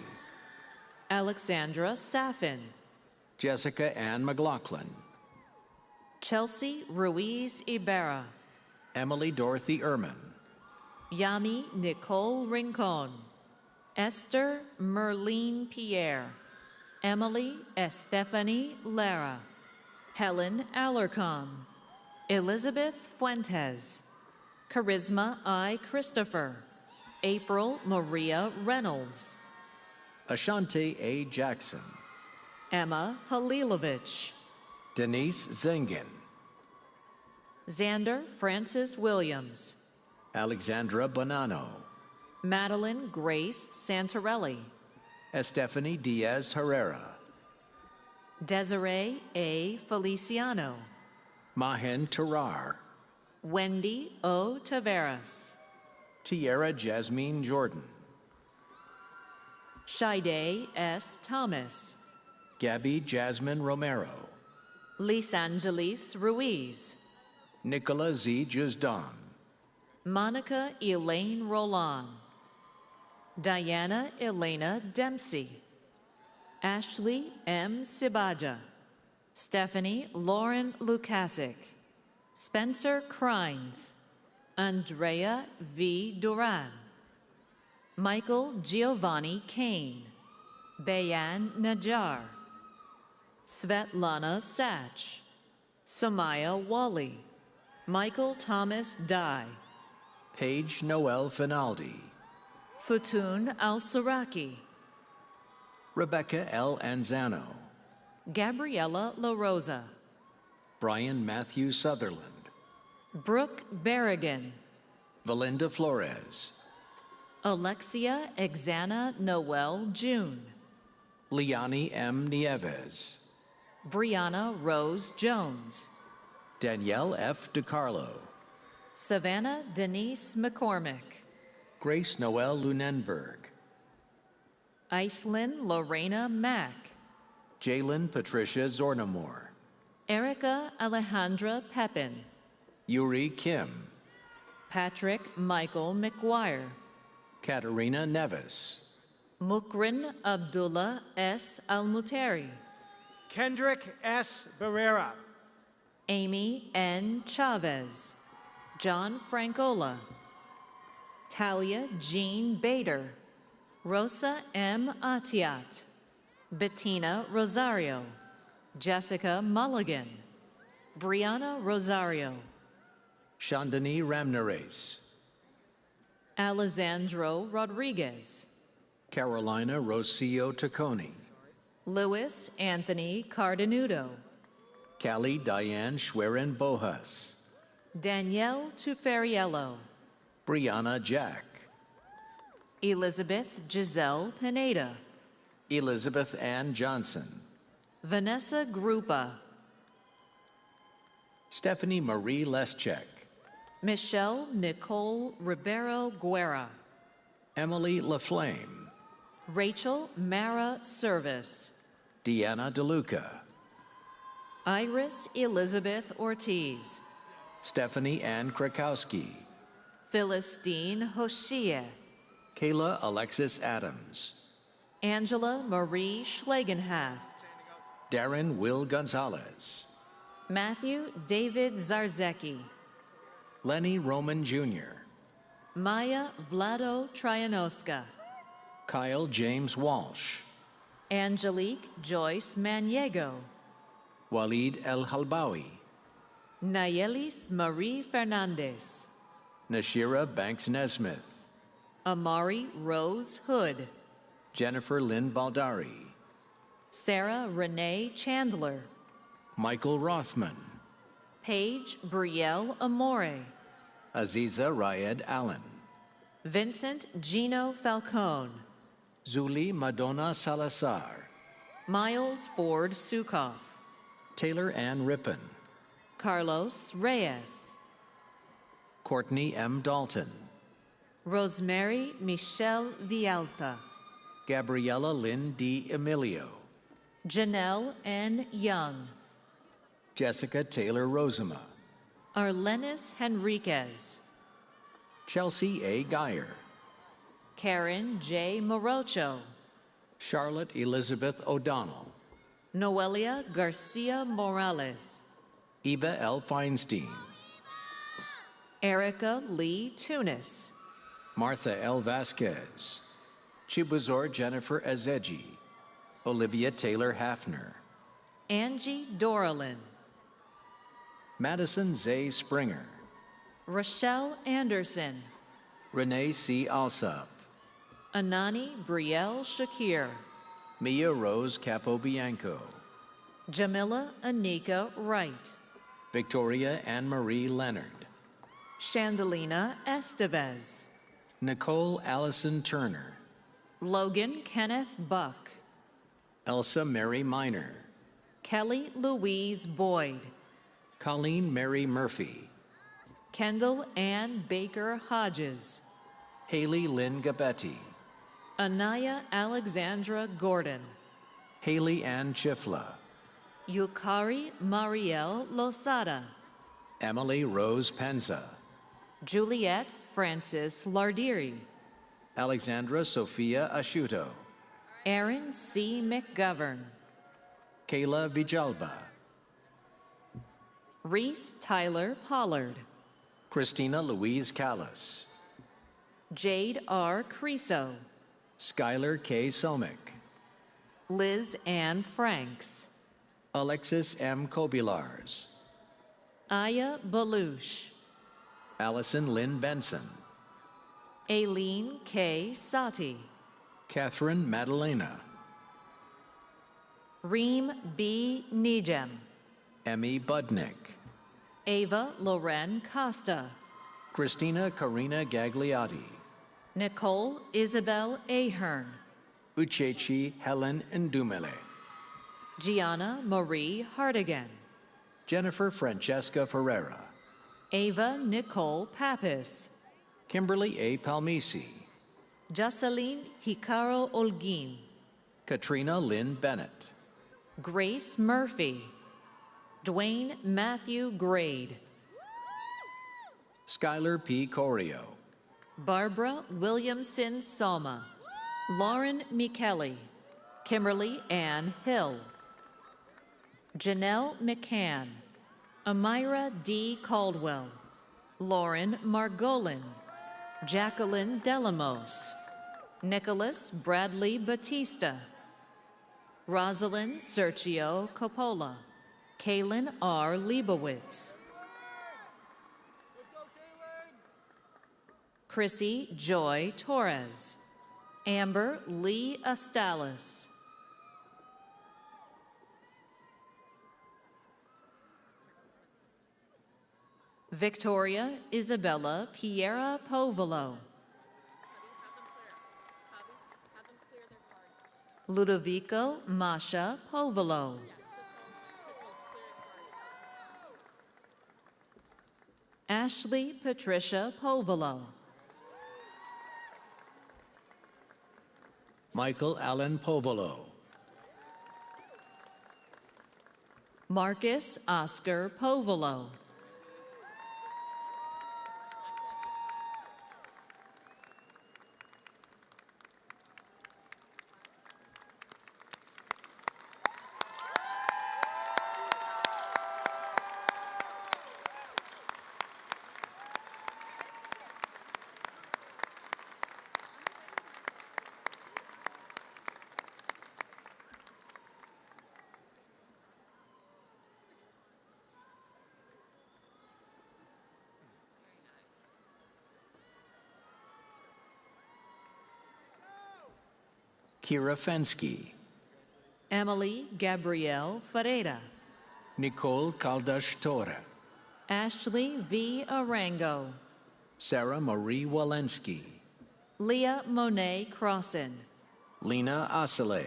Alexandra Saffin. Jessica Ann McLaughlin, Chelsea Ruiz Ibarra, Emily Dorothy Ehrman, Yami Nicole Rincon, Esther Merlene Pierre, Emily Estefany Lara, Helen Alarcon, Elizabeth Fuentes, Charisma I. Christopher, April Maria Reynolds, Ashante A. Jackson, Emma Halilovich, Denise Zengin, Xander Francis Williams, Alexandra Bonanno, Madeline Grace Santarelli, Estefany Diaz Herrera, Desiree A. Feliciano, Mahen Tarar, Wendy O. Taveras, Tierra Jasmine Jordan, Shide S. Thomas, Gabby Jasmine Romero, Lisangelis Ruiz, Nicola Z. Jusdan, Monica Elaine Roland, Diana Elena Dempsey, Ashley M. Sibaja, Stephanie Lauren Lukasic, Spencer Crines, Andrea V. Duran, Michael Giovanni Kane, Bayan Najjar, Svetlana Sach, Samaya Wally, Michael Thomas Dye, Paige Noel Finaldi, Futun Al-Saraki, Rebecca L. Anzano, Gabriela La Rosa, Brian Matthew Sutherland, Brooke Berrigan, Valinda Flores, Alexia Exana Noel June, Liani M. Nieves, Brianna Rose Jones, Danielle F. DiCarlo, Savannah Denise McCormick, Grace Noel Lunenberg, Icelyn Lorena Mack, Jalen Patricia Zornamore, Erica Alejandra Pepin, Yuri Kim, Patrick Michael McGuire, Katerina Nevis, Mukrin Abdullah S. Almuteri, Kendrick S. Barrera, Amy N. Chavez, John Francola, Talia Jean Bader, Rosa M. Atiat, Bettina Rosario, Jessica Mulligan, Brianna Rosario, Chandani Ramnares, Alessandro Rodriguez, Carolina Rocio Tacconi, Louis Anthony Cardenudo, Callie Diane Schwerin Bojas, Danielle Tufariello, Brianna Jack, Elizabeth Giselle Pineda, Elizabeth Ann Johnson, Vanessa Grupa, Stephanie Marie Leschek, Michelle Nicole Ribeiro Guerra, Emily LaFlame, Rachel Mara Service, Deanna DeLuca, Iris Elizabeth Ortiz, Stephanie Ann Krakowski, Philistine Hoshea, Kayla Alexis Adams, Angela Marie Schlegenhaft, Darren Will Gonzalez, Matthew David Zarzecki, Lenny Roman Jr., Maya Vlado Trianoska, Kyle James Walsh, Angelique Joyce Maniego, Walid El Halbawi, Nayelis Marie Fernandez, Nashira Banks Nesmith, Amari Rose Hood, Jennifer Lynn Baldari, Sarah Renee Chandler, Michael Rothman, Paige Brielle Amore, Aziza Rayed Allen, Vincent Gino Falcone, Zuli Madonna Salazar, Miles Ford Sukoff, Taylor Ann Rippon, Carlos Reyes, Courtney M. Dalton, Rosemary Michelle Vialta, Gabriella Lynn D. Emilio, Janelle N. Young, Jessica Taylor Rosema, Arlenis Henriquez, Chelsea A. Geyer, Karen J. Morocho, Charlotte Elizabeth O'Donnell, Noelia Garcia Morales, Eva L. Feinstein, Erica Lee Tunis, Martha L. Vasquez, Chibuzor Jennifer Azeji, Olivia Taylor Hafner, Angie Doralin, Madison Zay Springer, Rochelle Anderson, Renee C. Alsop, Anani Brielle Shakir, Mia Rose Capobianco, Jamila Anika Wright, Victoria Anne Marie Leonard, Chandelina Estevez, Nicole Allison Turner, Logan Kenneth Buck, Elsa Mary Miner, Kelly Louise Boyd, Colleen Mary Murphy, Kendall Ann Baker Hodges, Haley Lynn Gabetti, Anaya Alexandra Gordon, Haley Ann Chifla, Yukari Marielle Losada, Emily Rose Penza, Juliet Francis Lardiri, Alexandra Sophia Asciuto, Aaron C. McGovern, Kayla Vijalba, Reese Tyler Pollard, Christina Louise Callis, Jade R. Creso, Skylar K. Somick, Liz Ann Franks, Alexis M. Kobilars, Aya Balush, Allison Lynn Benson, Aileen K. Sati, Catherine Madalena, Reem B. Nijem, Emmy Budnick, Ava Loren Costa, Christina Karina Gagliotti, Nicole Isabel Ahern, Uchechi Helen Ndumele, Gianna Marie Hardigan, Jennifer Francesca Ferreira, Ava Nicole Pappas, Kimberly A. Palmisi, Jocelyn Hicaro Olguin, Katrina Lynn Bennett, Grace Murphy, Dwayne Matthew Grade, Skylar P. Corio, Barbara Williamson Salma, Lauren Micheli, Kimberly Ann Hill, Janelle McCann, Amira D. Caldwell, Lauren Margolin, Jacqueline Delamos, Nicholas Bradley Batista, Rosalind Sergio Coppola, Kaylin R. Leibowitz, Chrissy Joy Torres, Amber Lee Astalis, Victoria Isabella Piera Povolo, Ludovico Masha Povolo, Ashley Patricia Povolo, Michael Allen Povolo, Marcus Oscar Povolo, Kira Fensky, Emily Gabrielle Ferreira, Nicole Caldas Torre, Ashley V. Arango, Sarah Marie Walensky, Leah Monet Crossan, Lena Asale,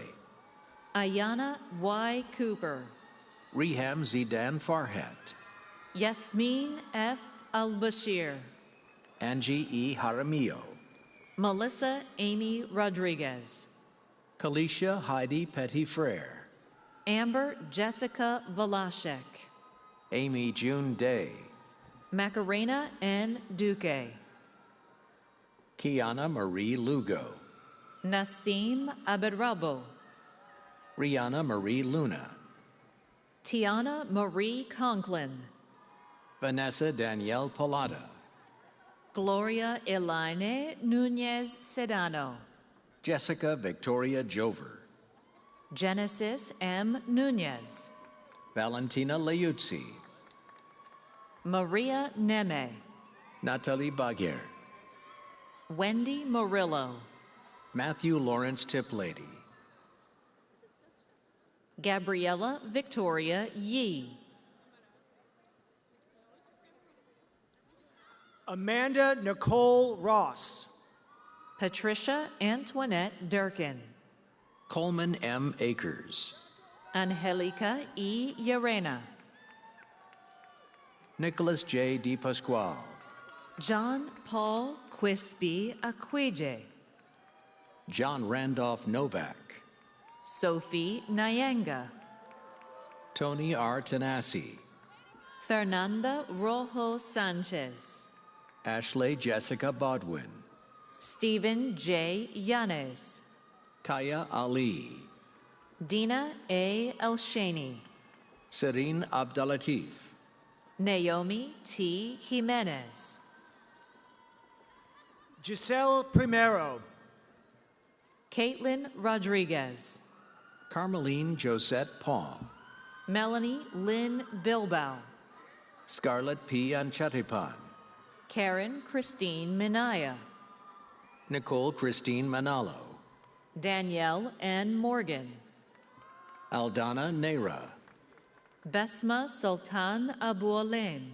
Ayana Y. Cooper, Reham Zidan Farhat, Yasmin F. Al-Bashir, Angie E. Jaramillo, Melissa Amy Rodriguez, Kalisha Heidi Petty-Frere, Amber Jessica Velashek, Amy June Day, Macarena N. Duque, Kiana Marie Lugo, Nassim Abedrabo, Rihanna Marie Luna, Tiana Marie Conklin, Vanessa Danielle Palada, Gloria Elaine Nunez Sedano, Jessica Victoria Jover, Genesis M. Nunez, Valentina Leuzzi, Maria Neme, Natalie Baguer, Wendy Murillo, Matthew Lawrence Tiplady, Gabriella Victoria Yee, Amanda Nicole Ross, Patricia Antoinette Durkin, Coleman M. Akers, Angelica E. Llerena, Nicholas J. DePasquale, John Paul Quispe Aquije, John Randolph Novak, Sophie Nyanga, Tony R. Tanasi, Fernanda Rojo Sanchez, Ashley Jessica Bodwin, Stephen J. Yanes, Kaya Ali, Dina A. Elshani, Serene Abdulatif, Naomi T. Jimenez, Giselle Primero, Caitlin Rodriguez, Carmeline Josette Paul, Melanie Lynn Bilbao, Scarlett P. Anchatipan, Karen Christine Minaya, Nicole Christine Manalo, Danielle N. Morgan, Aldana Neira, Besma Sultan Abualain,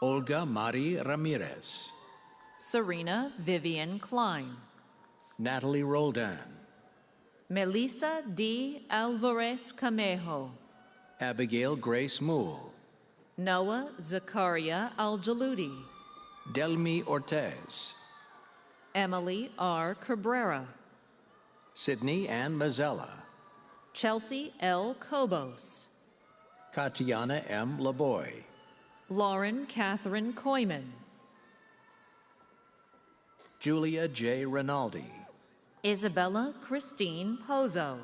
Olga Mari Ramirez, Serena Vivian Klein, Natalie Roldan, Melissa D. Alvarez Camejo, Abigail Grace Moole, Noah Zakaria Aljaludi, Delmi Ortez, Emily R. Cabrera, Sydney Ann Mazzella, Chelsea L. Kobos, Katiana M. Laboy, Lauren Catherine Koyman, Julia J. Rinaldi, Isabella Christine Pozo,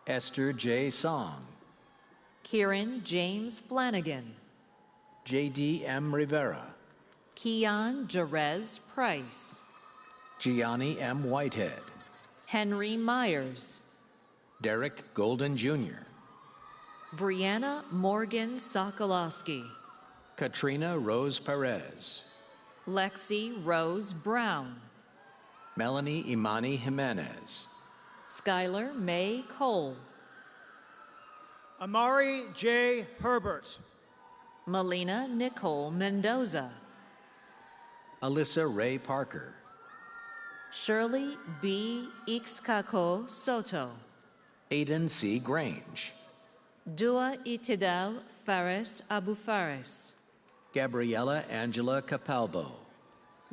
Esther J. Song, Kieran James Flanagan, J.D. M. Rivera, Keon Jerez Price, Gianni M. Whitehead, Henry Myers, Derek Golden Jr., Brianna Morgan Sokolowski, Katrina Rose Perez, Lexi Rose Brown, Melanie Imani Jimenez, Skylar May Cole, Amari J. Herbert, Melina Nicole Mendoza, Alyssa Ray Parker, Shirley B. Ixcaco Soto, Aiden C. Grange, Dua Itidal Fares Abu Fares, Gabriela Angela Capalbo,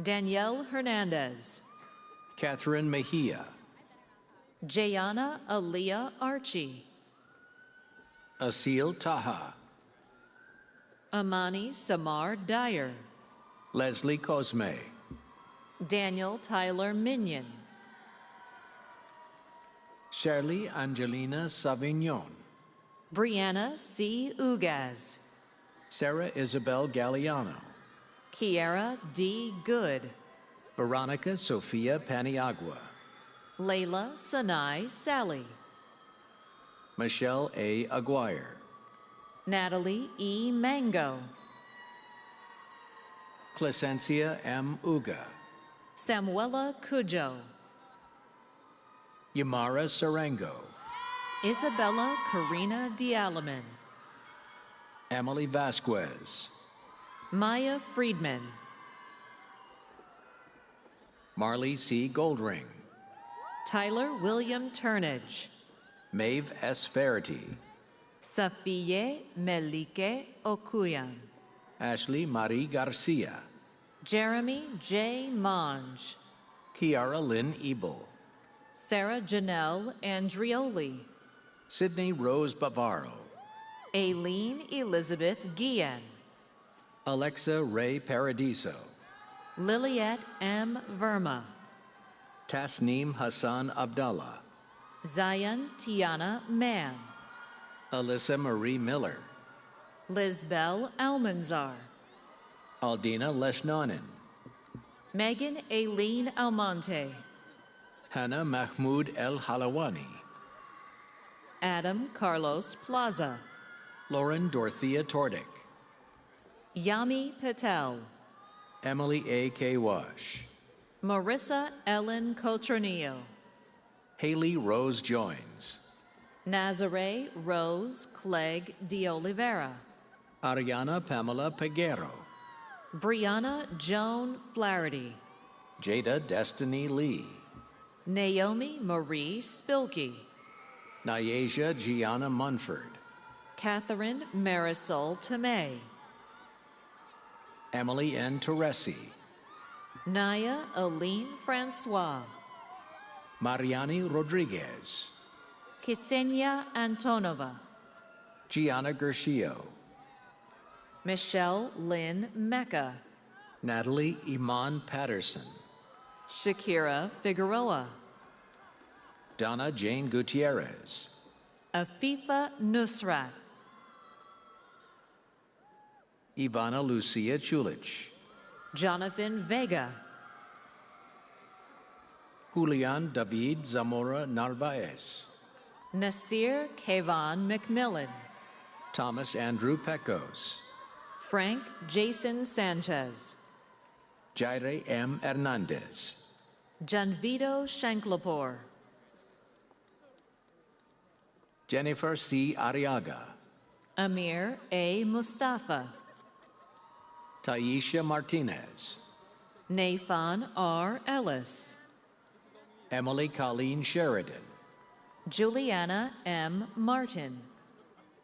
Danielle Hernandez, Catherine Mejia, Jayana Aaliyah Archie, Asil Taha, Amani Samar Dyer, Leslie Cosme, Daniel Tyler Minion, Shirley Angelina Savignon, Brianna C. Ugaz, Sarah Isabel Galliano, Kiara D. Good, Veronica Sofia Paniagua, Layla Sanai Sally, Michelle A. Aguirre, Natalie E. Mango, Clesencia M. Uga, Samuela Cujo, Yamara Sarango, Isabella Karina Dialaman, Emily Vasquez, Maya Friedman, Marley C. Goldring, Tyler William Turnage, Maeve S. Faherty, Safiye Melike Okuyan, Ashley Marie Garcia, Jeremy J. Monge, Kiara Lynn Ebel, Sarah Janelle Andrioli, Sydney Rose Bavaro, Aileen Elizabeth Guillen, Alexa Ray Paradiso, Liliette M. Verma, Tasneem Hassan Abdallah, Zion Tiana Mann, Alyssa Marie Miller, Lizbel Almanzar, Aldina Leshnanen, Megan Aileen Almonte, Hannah Mahmoud El Halawani, Adam Carlos Plaza, Lauren Dorothea Tordick, Yami Patel, Emily A. K. Wash, Marissa Ellen Cotronillo, Haley Rose Joins, Nazare Rose Clegg de Oliveira, Ariana Pamela Peguero, Brianna Joan Flaherty, Jada Destiny Lee, Naomi Marie Spilkey, Nyasia Gianna Munford, Catherine Marisol Tomei, Emily N. Torresi, Naya Aline Francois, Mariani Rodriguez, Ksenia Antonova, Gianna Gershio, Michelle Lynn Mecca, Natalie Iman Patterson, Shakira Figueroa, Donna Jane Gutierrez, Afifa Nusrat, Ivana Lucia Chulich, Jonathan Vega, Julian David Zamora Narvaez, Nasir Kayvon McMillan, Thomas Andrew Pecos, Frank Jason Sanchez, Jaire M. Hernandez, Janvito Shanklapur, Jennifer C. Arriaga, Amir A. Mustafa, Taisha Martinez, Nathan R. Ellis, Emily Colleen Sheridan, Juliana M. Martin,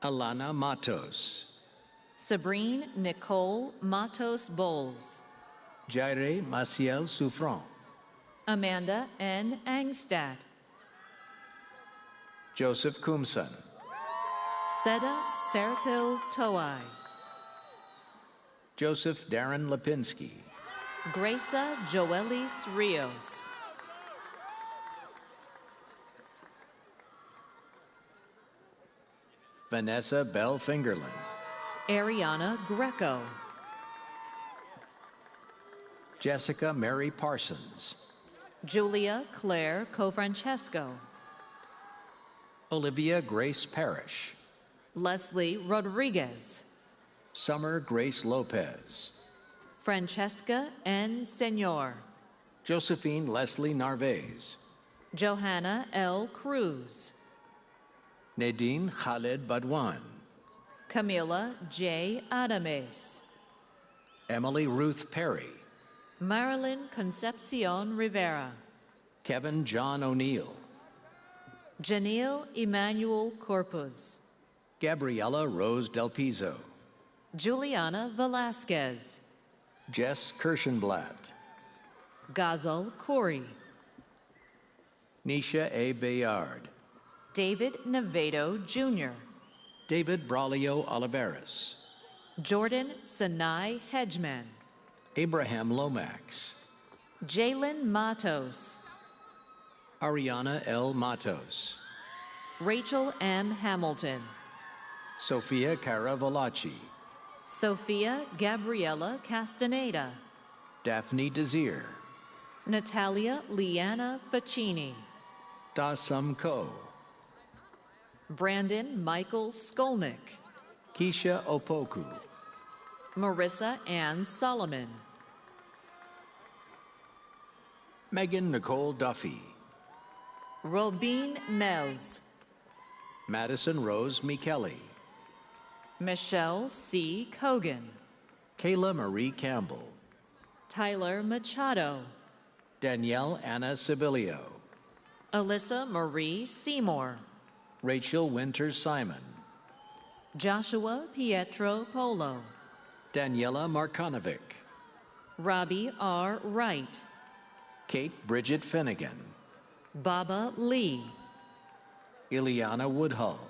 Alana Matos, Sabrine Nicole Matos Bowles, Jaire Maciel Souffron, Amanda N. Angstad, Joseph Kumson, Seda Serpil Toai, Joseph Darren Lipinski, Gracia Joelis Rios, Vanessa Bell Fingerland, Ariana Greco, Jessica Mary Parsons, Julia Claire Cofrancesco, Olivia Grace Parrish, Leslie Rodriguez, Summer Grace Lopez, Francesca N. Senor, Josephine Leslie Narvaez, Johanna L. Cruz, Nadine Khaled Badwan, Camila J. Adames, Emily Ruth Perry, Marilyn Concepcion Rivera, Kevin John O'Neill, Janelle Emmanuel Corpus, Gabriella Rose Del Piso, Juliana Velasquez, Jess Kirschenblatt, Ghazal Corey, Nisha A. Bayard, David Nevedo Jr., David Braulio Oliveras, Jordan Sinai Hedgeman, Abraham Lomax, Jalen Matos, Ariana L. Matos, Rachel M. Hamilton, Sophia Caravalaci, Sophia Gabriela Castaneda, Daphne Desir, Natalia Liana Faccini, Da Sum Ko, Brandon Michael Skolnick, Keisha Opoku, Marissa Ann Solomon, Megan Nicole Duffy, Robin Nels, Madison Rose Mikeli, Michelle C. Kogan, Kayla Marie Campbell, Tyler Machado, Danielle Anna Sibilio, Alyssa Marie Seymour, Rachel Winters Simon, Joshua Pietro Polo, Daniela Markonovic, Robbie R. Wright, Kate Bridget Finnegan, Baba Lee, Ileana Woodhull,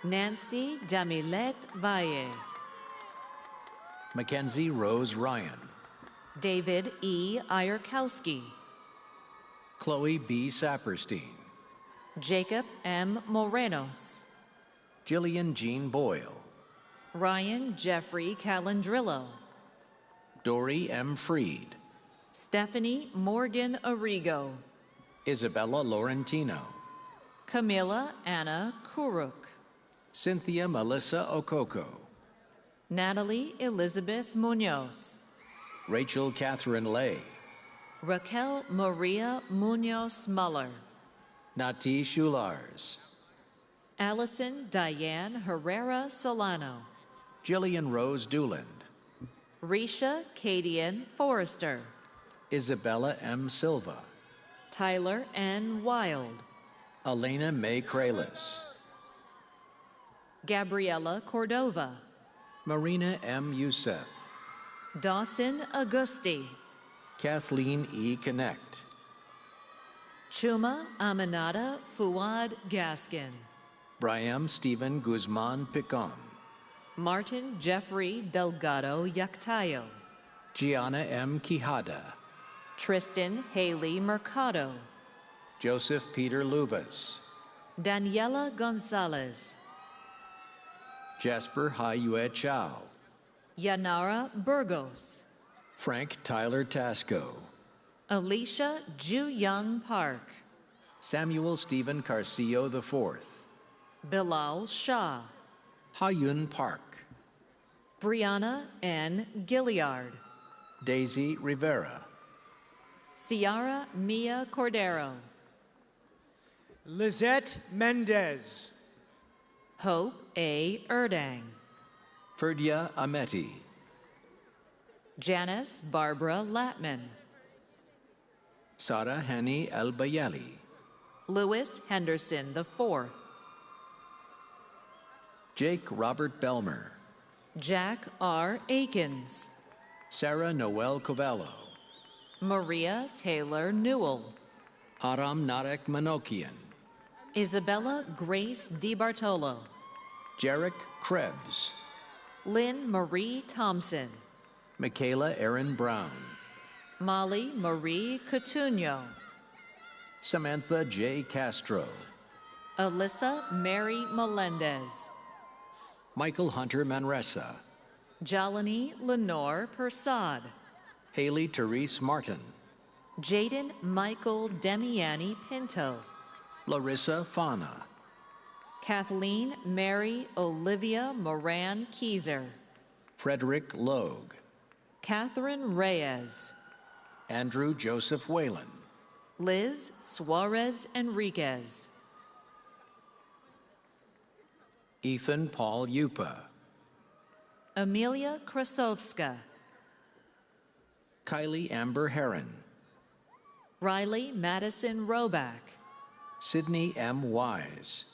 Nancy Damilet Valle, Mackenzie Rose Ryan, David E. Ierkowski, Chloe B. Saperstein, Jacob M. Morenos, Jillian Jean Boyle, Ryan Jeffrey Calandrillo, Dory M. Freed, Stephanie Morgan Arrigo, Isabella Laurentino, Camila Anna Kuruk, Cynthia Melissa Okoko, Natalie Elizabeth Munoz, Rachel Catherine Lay, Raquel Maria Munoz Muller, Nati Shulars, Allison Diane Herrera Solano, Jillian Rose Dooland, Risha Cadian Forrester, Isabella M. Silva, Tyler N. Wild, Elena May Kralis, Gabriela Cordova, Marina M. Youssef, Dawson Augusti, Kathleen E. Connect, Chuma Aminata Fuad Gaskin, Brian Stephen Guzman Picon, Martin Jeffrey Delgado Yactayo, Gianna M. Quijada, Tristan Haley Mercado, Joseph Peter Lubas, Daniela Gonzalez, Jasper Hayue Chow, Yanara Burgos, Frank Tyler Tasco, Alicia Ju Young Park, Samuel Stephen Carcillo IV, Bilal Shah, Hayun Park, Brianna N. Gilliard, Daisy Rivera, Ciara Mia Cordero, Lizette Mendez, Hope A. Erdang, Ferdia Ameti, Janice Barbara Latman, Sara Hani El Bayali, Louis Henderson IV, Jake Robert Belmer, Jack R. Akins, Sarah Noel Covello, Maria Taylor Newell, Aram Narek Manokian, Isabella Grace DiBartolo, Jarek Krebs, Lynn Marie Thompson, Michaela Aaron Brown, Molly Marie Coutinho, Samantha J. Castro, Alyssa Mary Melendez, Michael Hunter Manresa, Jalani Lenore Persad, Haley Therese Martin, Jaden Michael Demiani Pinto, Larissa Fana, Kathleen Mary Olivia Moran Keyser, Frederick Logue, Catherine Reyes, Andrew Joseph Whalen, Liz Suarez Enriquez, Ethan Paul Yupa, Amelia Krasovska, Kylie Amber Heron, Riley Madison Roback, Sydney M. Wise,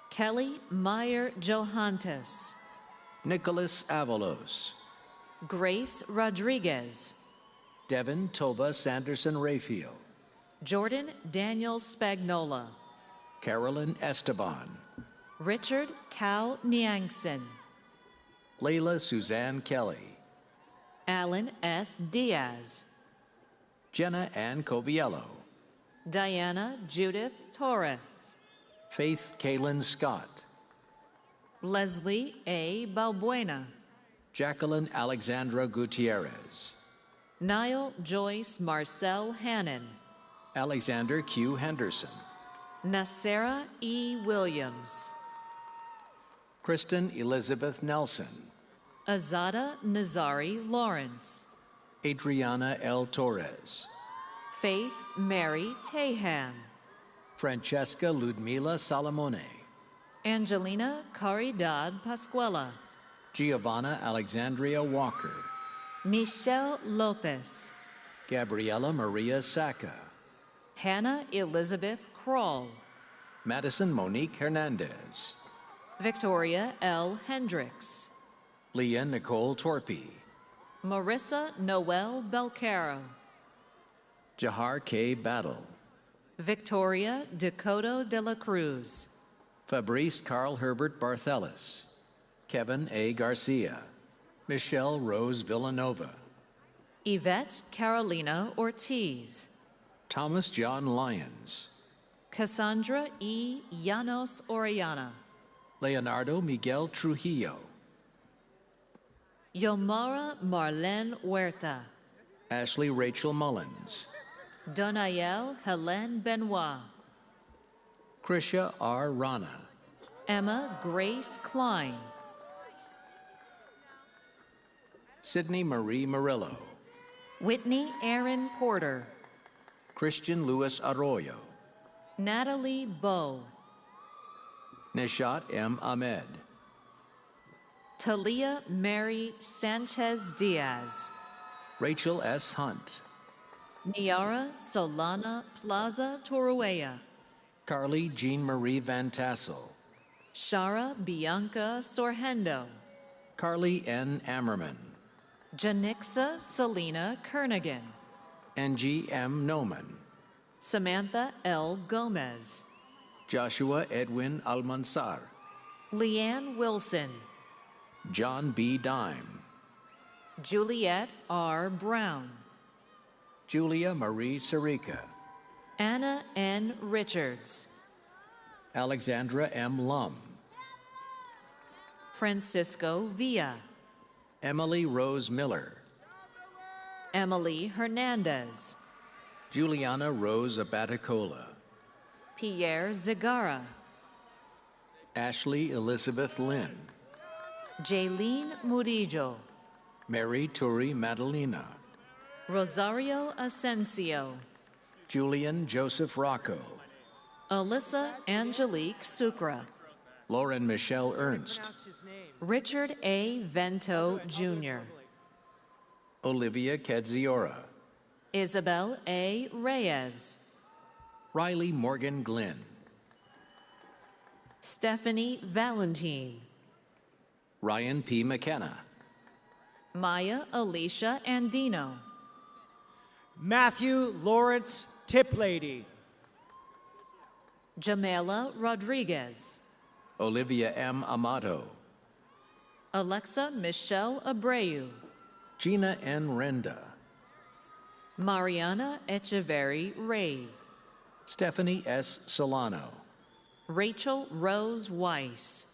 Kelly Meyer Johantes, Nicholas Avalos, Grace Rodriguez, Devin Toba Sanderson Rayfield, Jordan Daniel Spagnola, Carolyn Esteban, Richard Cao Niangson, Layla Suzanne Kelly, Alan S. Diaz, Jenna Ann Coviello, Diana Judith Torres, Faith Kaylin Scott, Leslie A. Balbuena, Jacqueline Alexandra Gutierrez, Niall Joyce Marcel Hannon, Alexander Q. Henderson, Nasera E. Williams, Kristen Elizabeth Nelson, Azada Nazari Lawrence, Adriana L. Torres, Faith Mary Tahan, Francesca Ludmila Salamone, Angelina Caridad Pascuela, Giovanna Alexandria Walker, Michelle Lopez, Gabriela Maria Sacca, Hannah Elizabeth Kroll, Madison Monique Hernandez, Victoria L. Hendricks, Leah Nicole Torpy, Marissa Noel Belcaro, Jahar K. Battle, Victoria Dakota de la Cruz, Fabrice Carl Herbert Barthelis, Kevin A. Garcia, Michelle Rose Villanova, Yvette Carolina Ortiz, Thomas John Lyons, Cassandra E. Llanos Orellana. Leonardo Miguel Trujillo. Yomara Marlene Huerta. Ashley Rachel Mullins. Donayel Helene Benoit. Krisha R. Rana. Emma Grace Klein. Sydney Marie Murillo. Whitney Aaron Porter. Christian Luis Arroyo. Natalie Bowe. Nishat M. Ahmed. Talia Mary Sanchez Diaz. Rachel S. Hunt. Niara Solana Plaza Toruella. Carly Jean Marie Van Tassel. Shara Bianca Sorhendo. Carly N. Ammerman. Janixa Selena Kernigan. Angie M. Noman. Samantha L. Gomez. Joshua Edwin Almanzar. Leanne Wilson. John B. Dime. Juliet R. Brown. Julia Marie Sirica. Anna N. Richards. Alexandra M. Lum. Francisco Villa. Emily Rose Miller. Emily Hernandez. Juliana Rose Abaticola. Pierre Zagara. Ashley Elizabeth Lynn. Jaylene Murillo. Mary Turi Madalena. Rosario Asensio. Julian Joseph Rocco. Alyssa Angelique Sucra. Lauren Michelle Ernst. Richard A. Vento, Jr. Olivia Kedziora. Isabel A. Reyes. Riley Morgan Glenn. Stephanie Valentine. Ryan P. McKenna. Maya Alicia Andino. Matthew Lawrence Tiplady. Jamela Rodriguez. Olivia M. Amato. Alexa Michelle Abreu. Gina N. Renda. Mariana Echeverry Rave. Stephanie S. Solano. Rachel Rose Weiss.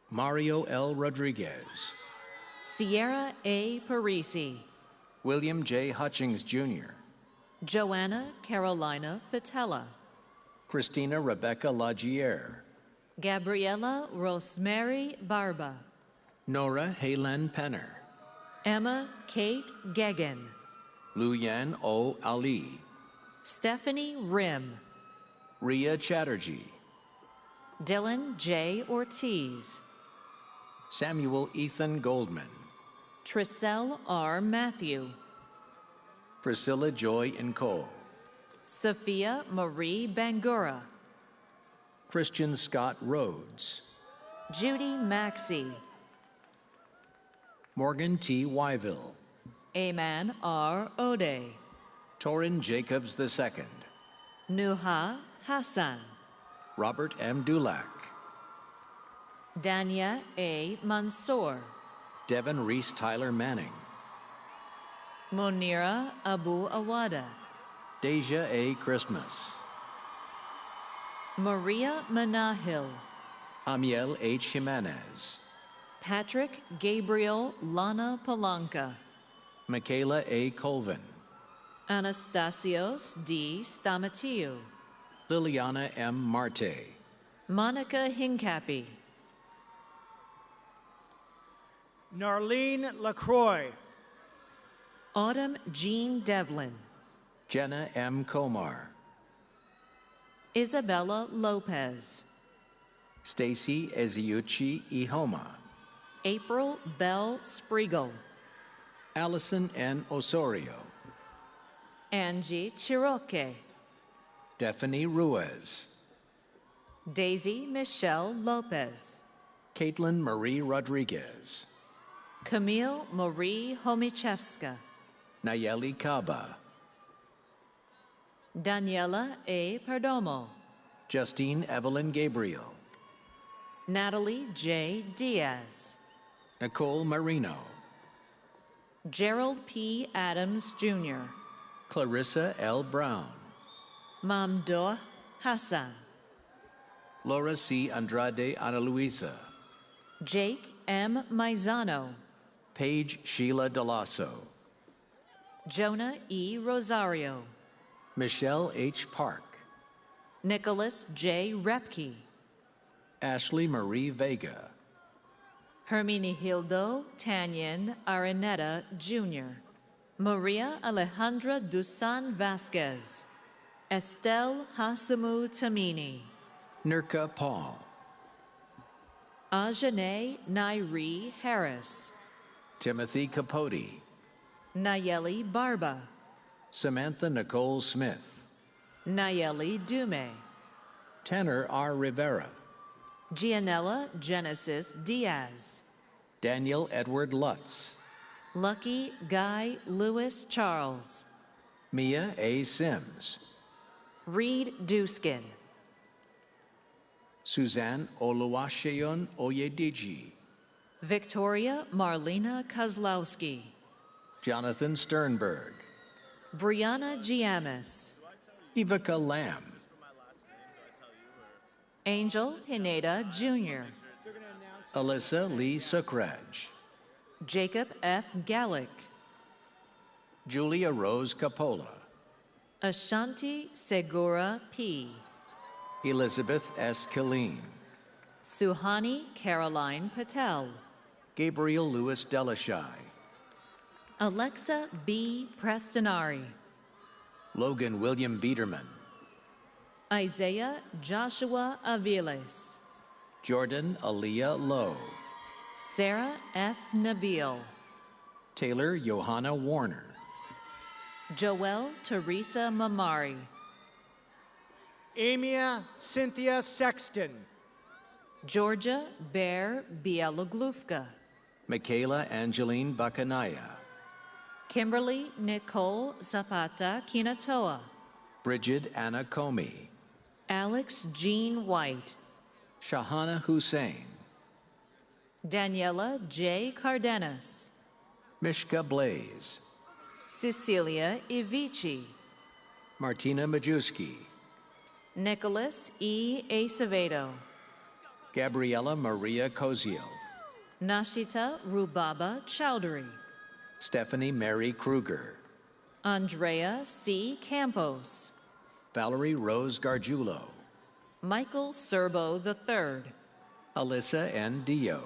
Mario L. Rodriguez. Sierra A. Parisi. William J. Hutchings, Jr. Joanna Carolina Fitella. Christina Rebecca Lagier. Gabriela Rosemary Barba. Nora Helen Penner. Emma Kate Gegan. Luyan O. Ali. Stephanie Rim. Ria Chatterjee. Dylan J. Ortiz. Samuel Ethan Goldman. Trisselle R. Matthew. Priscilla Joy Cole. Sophia Marie Bangura. Christian Scott Rhodes. Judy Maxey. Morgan T. Wyville. Aman R. Ode. Torin Jacobs II. Nuha Hassan. Robert M. Dulac. Dania A. Mansour. Devin Reese Tyler Manning. Monira Abu Awada. Deja A. Christmas. Maria Manahil. Amiel H. Jimenez. Patrick Gabriel Lana Palanca. Michaela A. Colvin. Anastasios D. Stamatiu. Liliana M. Marte. Monica Hincapi. Narlene LaCroix. Autumn Jean Devlin. Jenna M. Komar. Isabella Lopez. Stacy Eziuchi Ihoma. April Bell Spriegel. Allison N. Osorio. Angie Chiroque. Stephanie Ruiz. Daisy Michelle Lopez. Caitlin Marie Rodriguez. Camille Marie Homichevska. Nayeli Kaba. Daniela A. Perdomo. Justine Evelyn Gabriel. Natalie J. Diaz. Nicole Marino. Gerald P. Adams, Jr. Clarissa L. Brown. Mamdoh Hassan. Laura C. Andrade Ana Luisa. Jake M. Maizano. Paige Sheila Delasso. Jonah E. Rosario. Michelle H. Park. Nicholas J. Repke. Ashley Marie Vega. Herminihildo Tanyan Araneta, Jr. Maria Alejandra Dusan Vasquez. Estelle Hasamu Tamini. Nurka Paul. Ajane Nairi Harris. Timothy Capote. Nayeli Barba. Samantha Nicole Smith. Nayeli Dume. Tanner R. Rivera. Gianella Genesis Diaz. Daniel Edward Lutz. Lucky Guy Lewis Charles. Mia A. Sims. Reed Duskin. Suzanne Oluwaseun Oyediji. Victoria Marlena Kozlowski. Jonathan Sternberg. Brianna Giamis. Ivica Lamb. Angel Hineda Jr. Alyssa Lee Sukrej. Jacob F. Gallick. Julia Rose Capola. Ashanti Segura P. Elizabeth S. Killeen. Suhani Caroline Patel. Gabriel Louis Delashai. Alexa B. Prestonari. Logan William Biederman. Isaiah Joshua Aviles. Jordan Aaliyah Lowe. Sarah F. Nabil. Taylor Johanna Warner. Joelle Teresa Mamari. Amia Cynthia Sexton. Georgia Bear Bialoglufka. Michaela Angeline Bacanaya. Kimberly Nicole Zapata Kinatoa. Bridget Anna Comey. Alex Jean White. Shahana Hussein. Daniela J. Cardenas. Mishka Blaze. Cecilia Ivici. Martina Majewski. Nicholas E. Acevedo. Gabriela Maria Cozio. Nashita Rubaba Chowdhury. Stephanie Mary Kruger. Andrea C. Campos. Valerie Rose Gargiulo. Michael Serbo III. Alyssa N. Dio.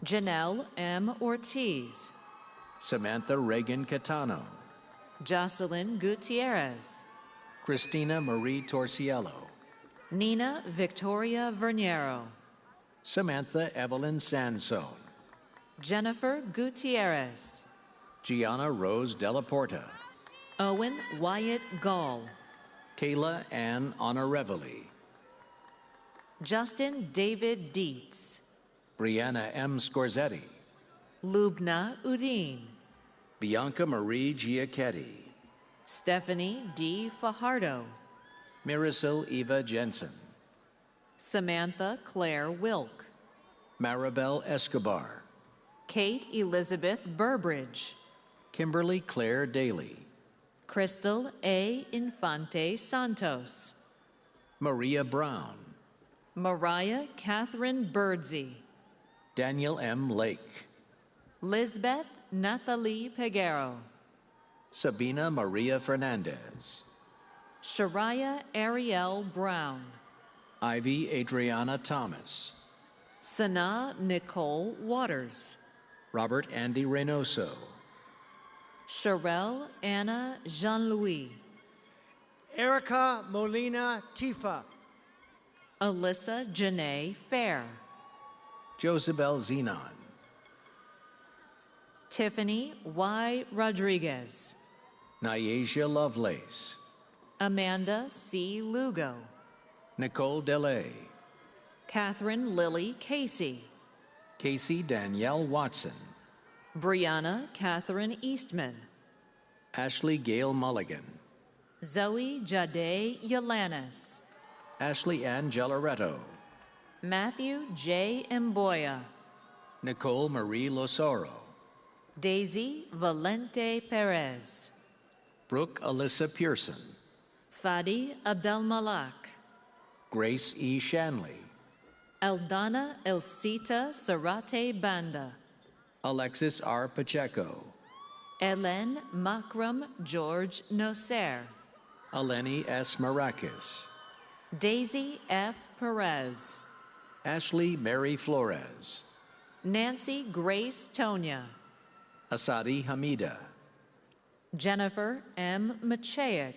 Janelle M. Ortiz. Samantha Reagan Catano. Jocelyn Gutierrez. Christina Marie Torciello. Nina Victoria Vernero. Samantha Evelyn Sansone. Jennifer Gutierrez. Gianna Rose Delaporta. Owen Wyatt Gall. Kayla Ann Honorevoli. Justin David Dietz. Brianna M. Scorzetti. Lubna Udine. Bianca Marie Giacchetti. Stephanie D. Fajardo. Marisol Eva Jensen. Samantha Claire Wilk. Maribel Escobar. Kate Elizabeth Burbridge. Kimberly Claire Daly. Crystal A. Infante Santos. Maria Brown. Mariah Catherine Birdsey. Daniel M. Lake. Lisbeth Nathalie Peguero. Sabina Maria Fernandez. Shariah Ariel Brown. Ivy Adriana Thomas. Sana Nicole Waters. Robert Andy Reynoso. Sherelle Anna Jean-Louis. Erica Molina Tifa. Alyssa Janae Fair. Josabel Zenon. Tiffany Y. Rodriguez. Nyasia Lovelace. Amanda C. Lugo. Nicole DeLay. Catherine Lily Casey. Casey Danielle Watson. Brianna Catherine Eastman. Ashley Gail Mulligan. Zoe Jade Yalanis. Ashley Ann Gelaretto. Matthew J. Mboya. Nicole Marie Losoro. Daisy Valente Perez. Brooke Alyssa Pearson. Fadi Abdelmalak. Grace E. Shanley, Eldana Elcita Sarate Banda, Alexis R. Pacheco, Elen Makram George Noser, Eleni S. Marakis, Daisy F. Perez, Ashley Mary Flores, Nancy Grace Tonya, Asadi Hamida, Jennifer M. Macheik,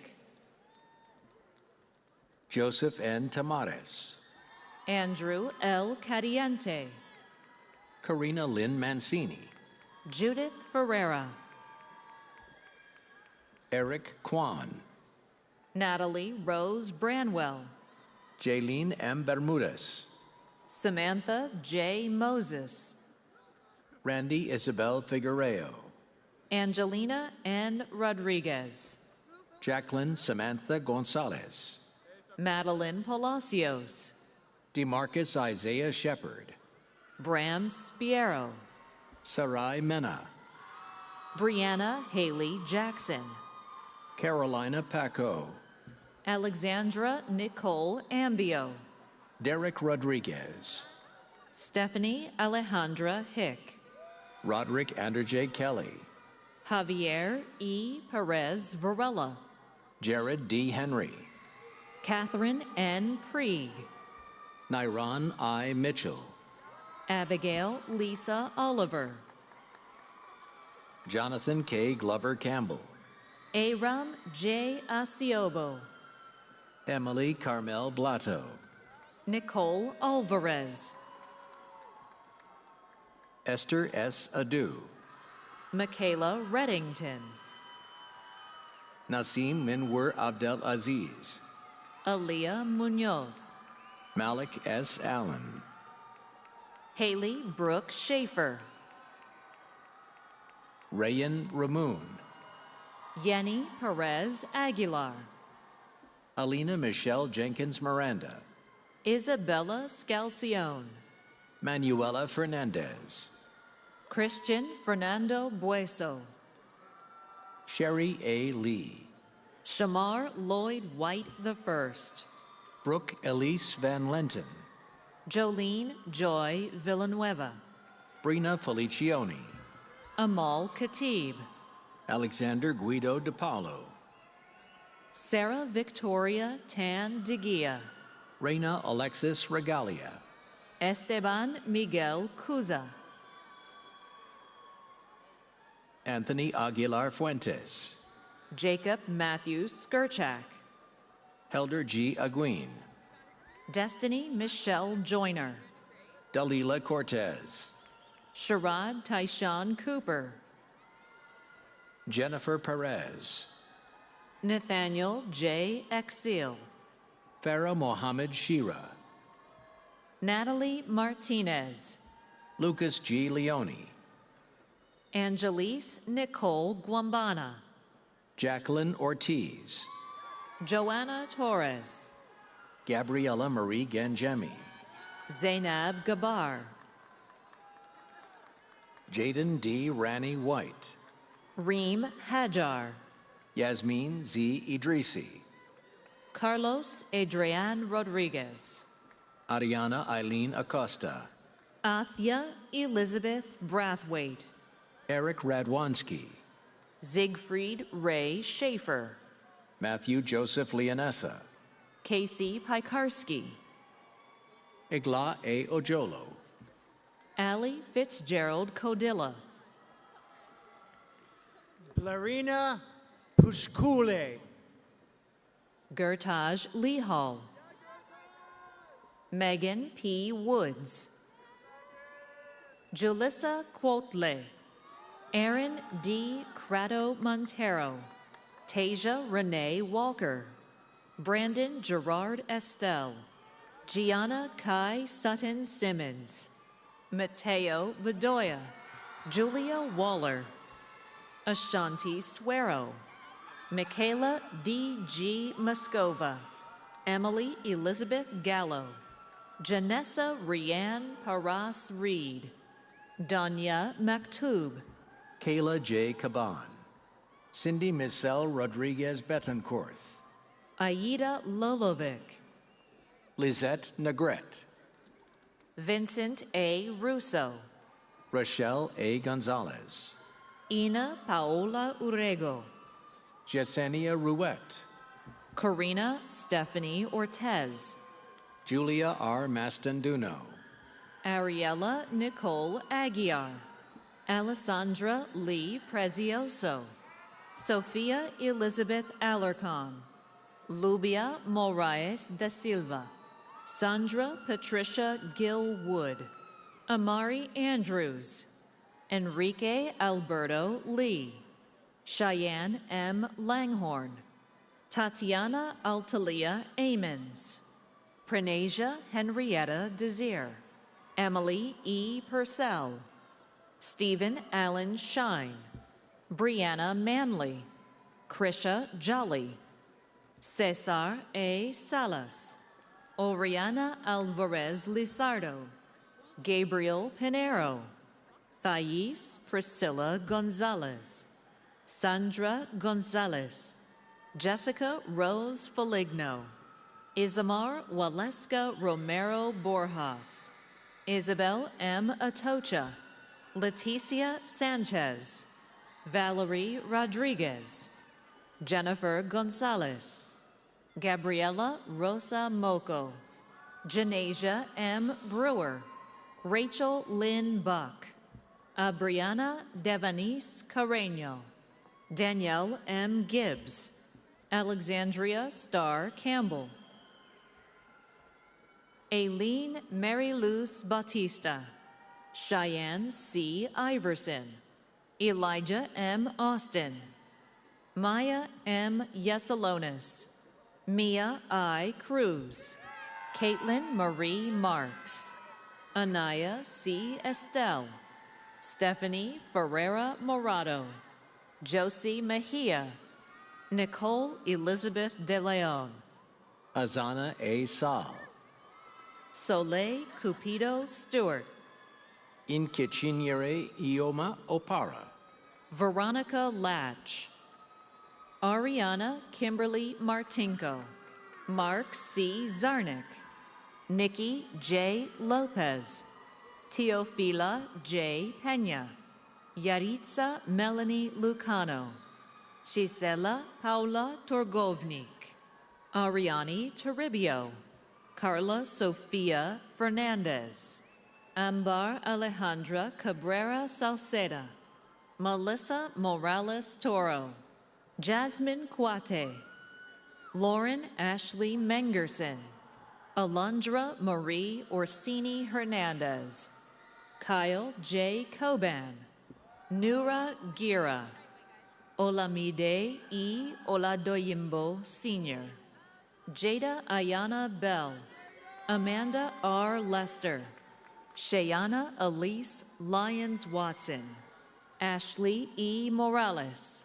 Joseph N. Tamares, Andrew L. Cadiente, Karina Lynn Mancini, Judith Ferreira, Eric Kwan, Natalie Rose Branwell, Jaylene M. Bermudez, Samantha J. Moses, Randy Isabel Figuereo, Angelina N. Rodriguez, Jacqueline Samantha Gonzalez, Madeline Palacios, DeMarcus Isaiah Shepard, Bram Spiero, Sarai Mena, Brianna Haley Jackson, Carolina Paco, Alexandra Nicole Ambio, Derek Rodriguez, Stephanie Alejandra Hick, Roderick Andrew J. Kelly, Javier E. Perez Varela, Jared D. Henry, Catherine N. Prieg, Nyron I. Mitchell, Abigail Lisa Oliver, Jonathan K. Glover Campbell, Aram J. Asiobo, Emily Carmel Blato, Nicole Alvarez, Esther S. Adu, Michaela Reddington, Nasim Minwar Abdel Aziz, Aaliyah Munoz, Malik S. Allen, Haley Brooke Schaefer, Rayan Ramoon, Yenny Perez Aguilar, Alina Michelle Jenkins Miranda, Isabella Scalcione, Manuela Fernandez, Christian Fernando Bueso, Sherry A. Lee, Shamar Lloyd White I, Brooke Elise Van Lenten, Jolene Joy Villanueva, Brina Felicioni, Amal Khatib, Alexander Guido DePaulo, Sarah Victoria Tan Deguia, Reina Alexis Regalia, Esteban Miguel Cuza, Anthony Aguilar Fuentes, Jacob Matthew Skirchak, Helder G. Aguin, Destiny Michelle Joyner, Dalila Cortez, Sharad Tyshawn Cooper, Jennifer Perez, Nathaniel J. Exil, Farah Mohammed Shira, Natalie Martinez, Lucas G. Leone, Angelise Nicole Guambana, Jacqueline Ortiz, Joanna Torres, Gabriela Marie Gangemi, Zainab Gabar, Jaden D. Rani White, Reem Hajar, Yasmin Z. Idrisi, Carlos Adrian Rodriguez, Ariana Eileen Acosta, Athia Elizabeth Brathwaite, Eric Radwanski, Siegfried Ray Schaefer, Matthew Joseph Leonessa, Casey Pikarski, Igla A. Ojolo, Allie Fitzgerald Codilla, Blarina Pushkule, Gertaj Lehal, Megan P. Woods, Julissa Quotle, Aaron D. Crato Montero, Tasia Renee Walker, Brandon Gerard Estelle, Gianna Kai Sutton Simmons, Mateo Bedoya, Julia Waller, Ashanti Suero, Michaela D. G. Moscova, Emily Elizabeth Gallo, Janessa Rianne Paras Reed, Danya Maktub, Kayla J. Caban, Cindy Missel Rodriguez Betancourt, Aida Lolovic, Lizette Negrete, Vincent A. Russo, Rochelle A. Gonzalez, Ina Paola Urrego, Yesenia Ruette, Karina Stephanie Ortez, Julia R. Mastanduno, Ariella Nicole Aguiar, Alessandra Lee Prezioso, Sophia Elizabeth Alarcon, Lubia Moraes da Silva, Sandra Patricia Gill Wood, Amari Andrews, Enrique Alberto Lee, Cheyenne M. Langhorn, Tatiana Altalia Amons, Pranasia Henrietta Desir, Emily E. Purcell, Stephen Allen Shine, Brianna Manley, Krisha Jolly, Cesar A. Salas, Oriana Alvarez Lizardo, Gabriel Pinero, Thais Priscilla Gonzalez, Sandra Gonzalez, Jessica Rose Feligno, Isamar Waleska Romero Borjas, Isabel M. Atocha, Leticia Sanchez, Valerie Rodriguez, Jennifer Gonzalez, Gabriela Rosa Moco, Janasia M. Brewer, Rachel Lynn Buck, Abriana Devanice Carreño, Danielle M. Gibbs, Alexandria Starr Campbell, Aileen Mary Luz Bautista, Cheyenne C. Iverson, Elijah M. Austin, Maya M. Yesalonis, Mia I. Cruz, Caitlin Marie Marks, Anaya C. Estelle, Stephanie Ferreira Morado, Josie Mejia, Nicole Elizabeth De Leon, Azana A. Sal, Soleil Cupido Stewart, Inkechinyere Ioma Opara, Veronica Latch, Ariana Kimberly Martinko, Mark C. Zarnick, Nikki J. Lopez, Teofila J. Pena, Yaritza Melanie Lucano, Gisela Paula Torgovnik, Ariani Toribio, Carla Sofia Fernandez, Ambar Alejandra Cabrera Salceda, Melissa Morales Toro, Jasmine Cuate, Lauren Ashley Mengerson, Alondra Marie Orsini Hernandez, Kyle J. Coban, Nura Gira, Olamide E. Oladoyimbo Sr., Jada Ayana Bell, Amanda R. Lester, Shayana Elise Lyons Watson, Ashley E. Morales,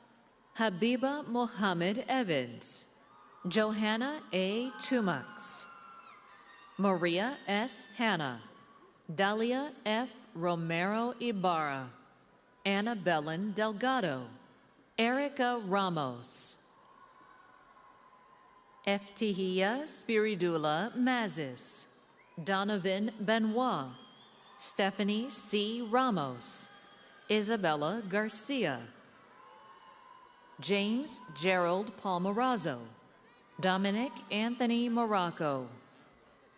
Habiba Mohammed Evans, Johanna A. Tumux, Maria S. Hanna, Dalia F. Romero Ibarra, Anna Belen Delgado, Erica Ramos, Eftihia Spiridula Mazis, Donovan Benoit, Stephanie C. Ramos, Isabella Garcia, James Gerald Palmarazzo, Dominic Anthony Morocco,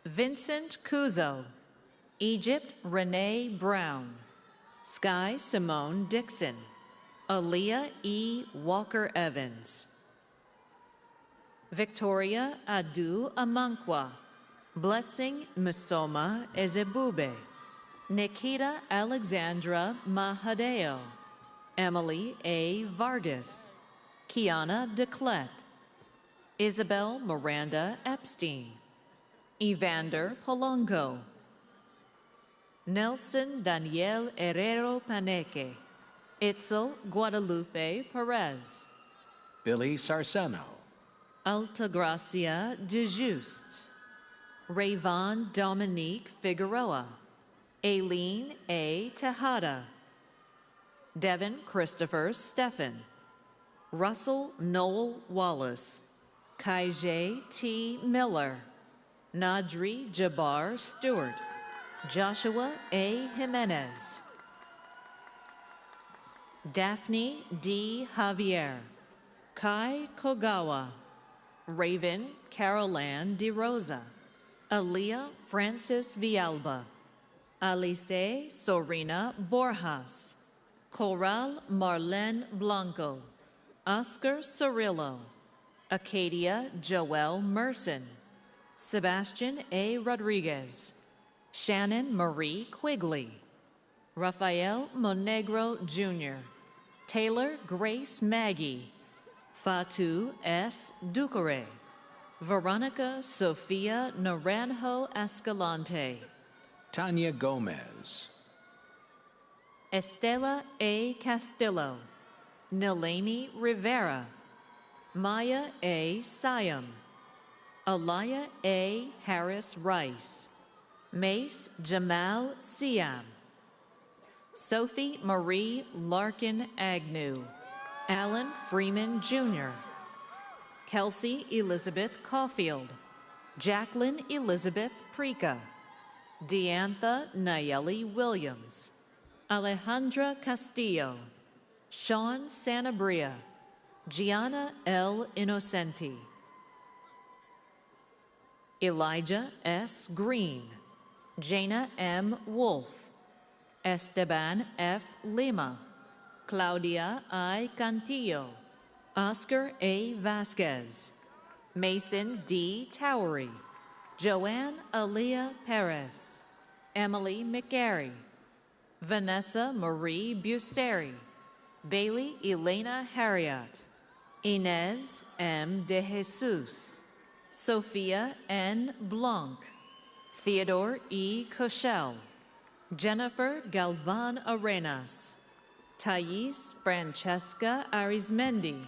Vincent Cuzo, Egypt Renee Brown, Sky Simone Dixon, Aaliyah E. Walker Evans, Victoria Adu Amankwa, Blessing Misoma Ezebube, Nikita Alexandra Mahadeo, Emily A. Vargas, Kiana DeClet, Isabel Miranda Epstein, Evander Polongo, Nelson Daniel Herrero Paneque, Itzel Guadalupe Perez, Billy Sarceno, Altagracia De Juste, Rayvon Dominique Figueroa, Aileen A. Tejada, Devin Christopher Steffen, Russell Noel Wallace, Kaije T. Miller, Nadri Jabbar Stewart, Joshua A. Jimenez, Daphne D. Javier, Kai Kogawa, Raven Carolan De Rosa, Aaliyah Francis Villalba, Alice Sorina Borjas, Coral Marlene Blanco, Oscar Cirillo, Acadia Joel Merson, Sebastian A. Rodriguez, Shannon Marie Quigley, Rafael Monegro Jr., Taylor Grace Maggie, Fatu S. Ducere, Veronica Sofia Naranjo Escalante, Tanya Gomez, Estela A. Castillo, Nilami Rivera, Maya A. Siam, Alaya A. Harris Rice, Mace Jamal Siam, Sophie Marie Larkin Agnew, Alan Freeman Jr., Kelsey Elizabeth Caulfield, Jacqueline Elizabeth Prica, Deantha Nayeli Williams, Alejandra Castillo, Sean Sanabria, Gianna L. Innocenti, Elijah S. Green, Jana M. Wolf, Esteban F. Lima, Claudia I. Cantillo, Oscar A. Vasquez, Mason D. Towery, Joanne Aaliyah Perez, Emily McGarry, Vanessa Marie Buseri, Bailey Elena Harriot, Inez M. De Jesus, Sophia N. Blanc, Theodore E. Cochelle, Jennifer Galvan Arenas, Thais Francesca Arizmendi,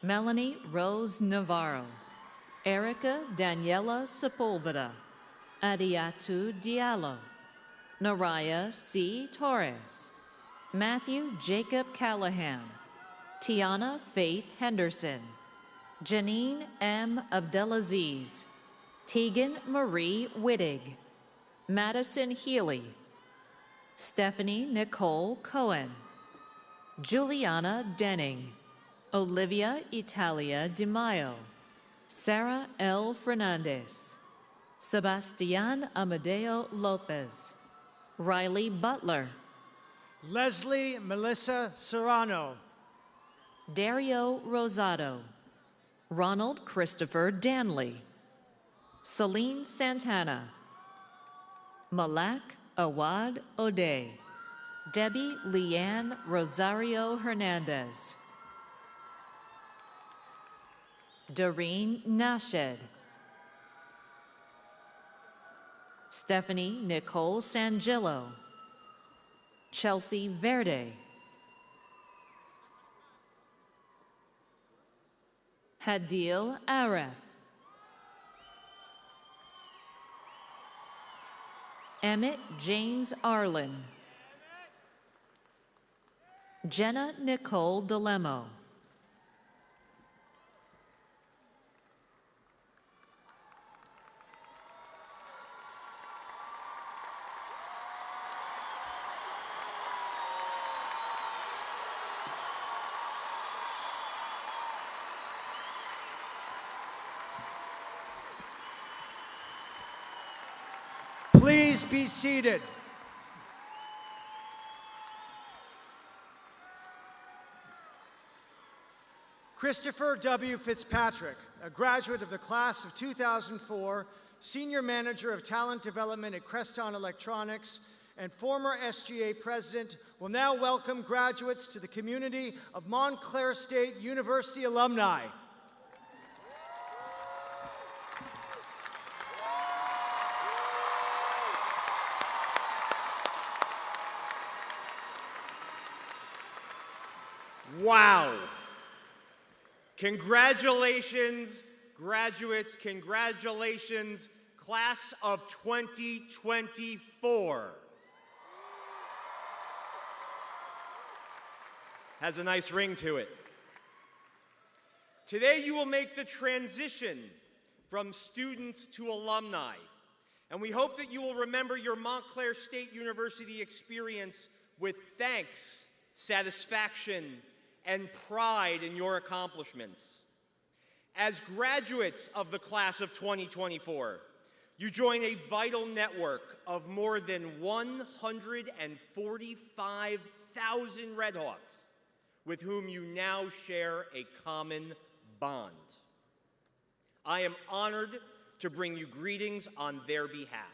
Melanie Rose Navarro, Erica Daniela Sepulveda, Adiatu Diallo, Naraya C. Torres, Matthew Jacob Callahan, Tiana Faith Henderson, Janine M. Abdelaziz, Tegan Marie Wittig, Madison Healy, Stephanie Nicole Cohen, Juliana Denning, Olivia Italia Di Maio, Sarah L. Fernandez, Sebastian Amadeo Lopez, Riley Butler, Leslie Melissa Serrano, Dario Rosado, Ronald Christopher Danley, Celine Santana, Malak Awad O'Day, Debbie Leanne Rosario Hernandez, Doreen Nashed, Stephanie Nicole Sangillo, Chelsea Verde, Hadil Aref, Emmett James Arlen, Jenna Nicole DeLemo, Please be seated. Christopher W. Fitzpatrick, a graduate of the class of 2004, Senior Manager of Talent Development at Creston Electronics, and former SGA President, will now welcome graduates to the community of Montclair State University alumni. Wow. Congratulations, graduates. Congratulations, class of 2024. Has a nice ring to it. Today you will make the transition from students to alumni. And we hope that you will remember your Montclair State University experience with thanks, satisfaction, and pride in your accomplishments. As graduates of the class of 2024, you join a vital network of more than 145,000 Redhawks with whom you now share a common bond. I am honored to bring you greetings on their behalf.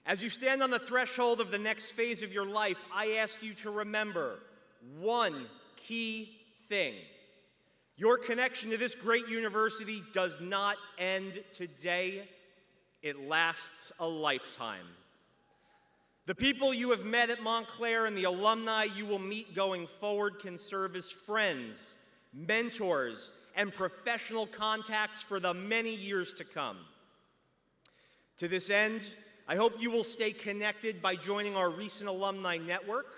As you stand on the threshold of the next phase of your life, I ask you to remember one key thing. Your connection to this great university does not end today. It lasts a lifetime. The people you have met at Montclair and the alumni you will meet going forward can serve as friends, mentors, and professional contacts for the many years to come. To this end, I hope you will stay connected by joining our recent alumni network.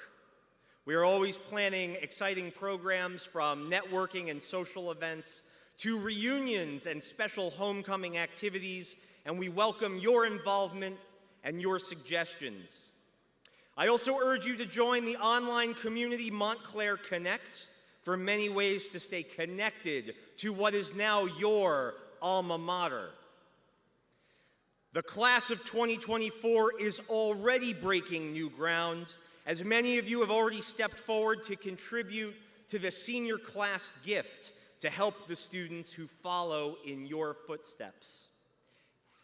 We are always planning exciting programs from networking and social events to reunions and special homecoming activities, and we welcome your involvement and your suggestions. I also urge you to join the online community Montclair Connect for many ways to stay connected to what is now your alma mater. The class of 2024 is already breaking new ground, as many of you have already stepped forward to contribute to the senior class gift to help the students who follow in your footsteps.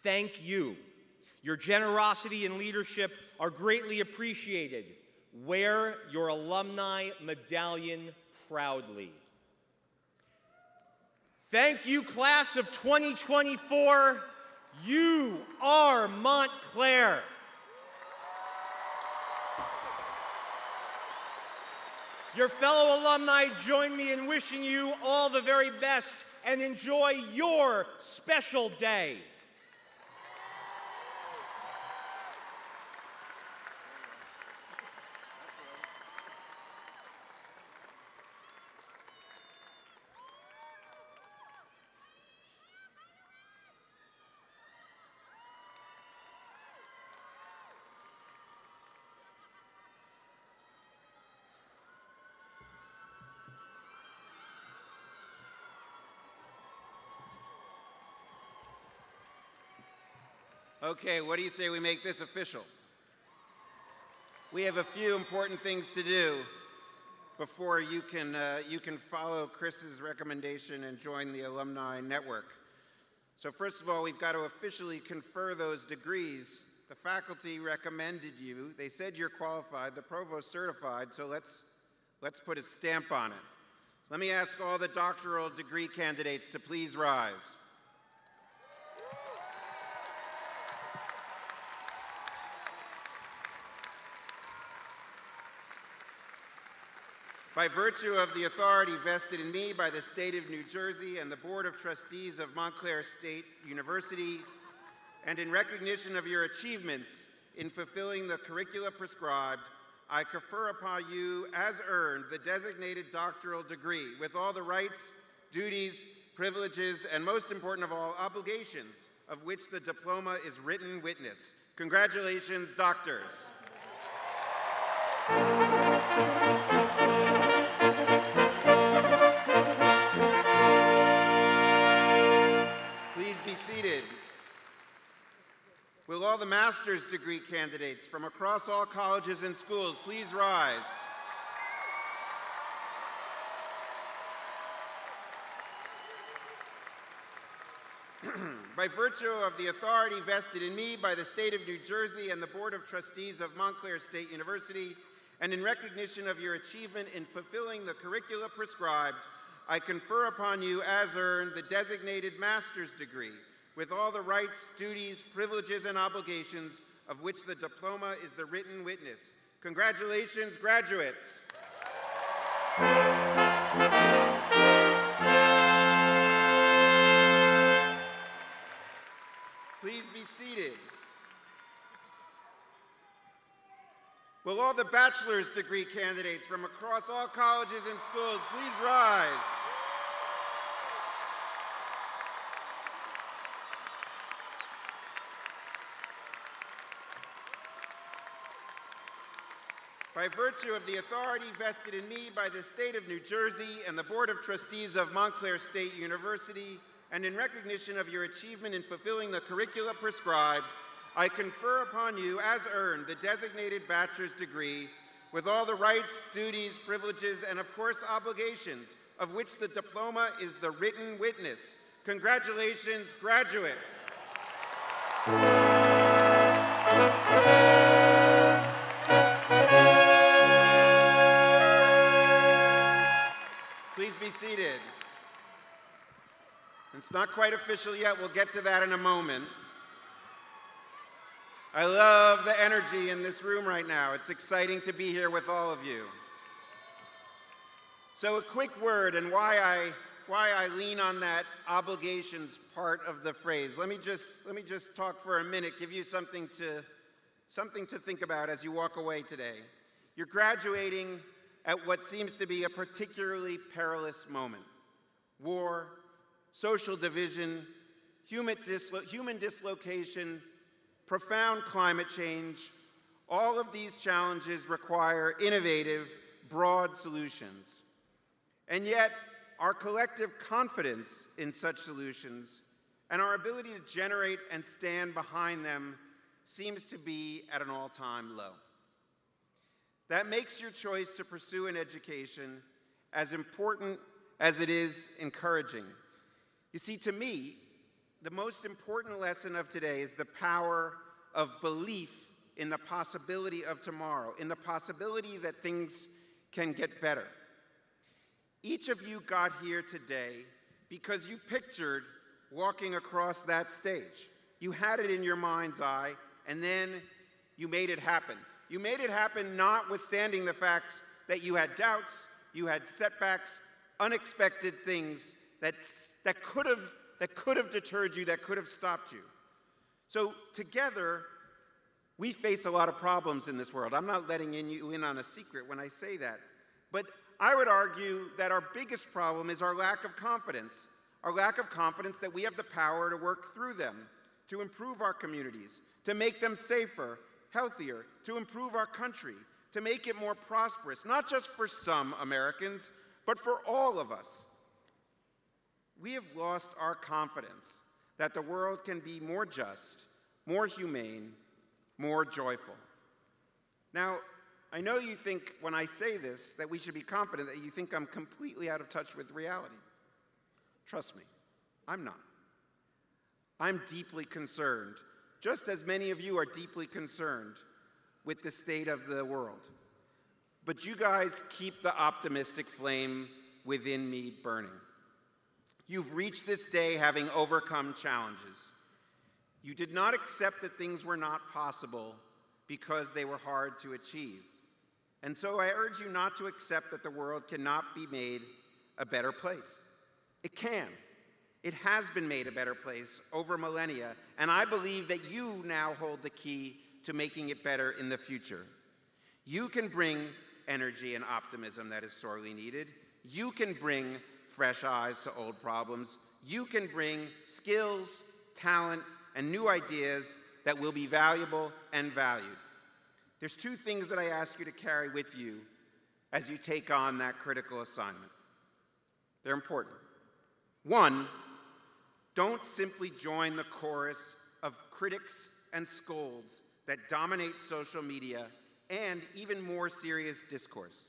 Thank you. Your generosity and leadership are greatly appreciated. Wear your alumni medallion proudly. Thank you, class of 2024. You are Montclair. Your fellow alumni join me in wishing you all the very best and enjoy your special day. Okay, what do you say we make this official? We have a few important things to do before you can follow Chris's recommendation and join the alumni network. So first of all, we've got to officially confer those degrees. The faculty recommended you. They said you're qualified. The provost certified, so let's put a stamp on it. Let me ask all the doctoral degree candidates to please rise. By virtue of the authority vested in me by the State of New Jersey and the Board of Trustees of Montclair State University, and in recognition of your achievements in fulfilling the curricula prescribed, I confer upon you, as earned, the designated doctoral degree with all the rights, duties, privileges, and most important of all, obligations of which the diploma is written witness. Congratulations, doctors. Please be seated. Will all the master's degree candidates from across all colleges and schools please rise? By virtue of the authority vested in me by the State of New Jersey and the Board of Trustees of Montclair State University, and in recognition of your achievement in fulfilling the curricula prescribed, I confer upon you, as earned, the designated master's degree, with all the rights, duties, privileges, and obligations of which the diploma is the written witness. Congratulations, graduates. Please be seated. Will all the bachelor's degree candidates from across all colleges and schools please rise? by virtue of the authority vested in me by the State of New Jersey and the Board of Trustees of Montclair State University, and in recognition of your achievement in fulfilling the curricula prescribed, I confer upon you, as earned, the designated bachelor's degree with all the rights, duties, privileges, and of course obligations, of which the diploma is the written witness. Congratulations, graduates. Please be seated. It's not quite official yet. We'll get to that in a moment. I love the energy in this room right now. It's exciting to be here with all of you. So a quick word and why I lean on that obligations part of the phrase. Let me just talk for a minute, give you something to think about as you walk away today. You're graduating at what seems to be a particularly perilous moment. War, social division, human dislocation, profound climate change, all of these challenges require innovative, broad solutions. And yet, our collective confidence in such solutions and our ability to generate and stand behind them seems to be at an all-time low. That makes your choice to pursue an education as important as it is encouraging. You see, to me, the most important lesson of today is the power of belief in the possibility of tomorrow, in the possibility that things can get better. Each of you got here today because you pictured walking across that stage. You had it in your mind's eye, and then you made it happen. You made it happen notwithstanding the facts that you had doubts, you had setbacks, unexpected things that could have deterred you, that could have stopped you. So together, we face a lot of problems in this world. I'm not letting you in on a secret when I say that. But I would argue that our biggest problem is our lack of confidence that we have the power to work through them, to improve our communities, to make them safer, healthier, to improve our country, to make it more prosperous, not just for some Americans, but for all of us. We have lost our confidence that the world can be more just, more humane, more joyful. Now, I know you think when I say this that we should be confident, that you think I'm completely out of touch with reality. Trust me, I'm not. I'm deeply concerned, just as many of you are deeply concerned with the state of the world. But you guys keep the optimistic flame within me burning. You've reached this day having overcome challenges. You did not accept that things were not possible because they were hard to achieve. And so I urge you not to accept that the world cannot be made a better place. It can. It has been made a better place over millennia, and I believe that you now hold the key to making it better in the future. You can bring energy and optimism that is sorely needed. You can bring fresh eyes to old problems. You can bring skills, talent, and new ideas that will be valuable and valued. There's two things that I ask you to carry with you as you take on that critical assignment. They're important. One, don't simply join the chorus of critics and scolds that dominate social media and even more serious discourse.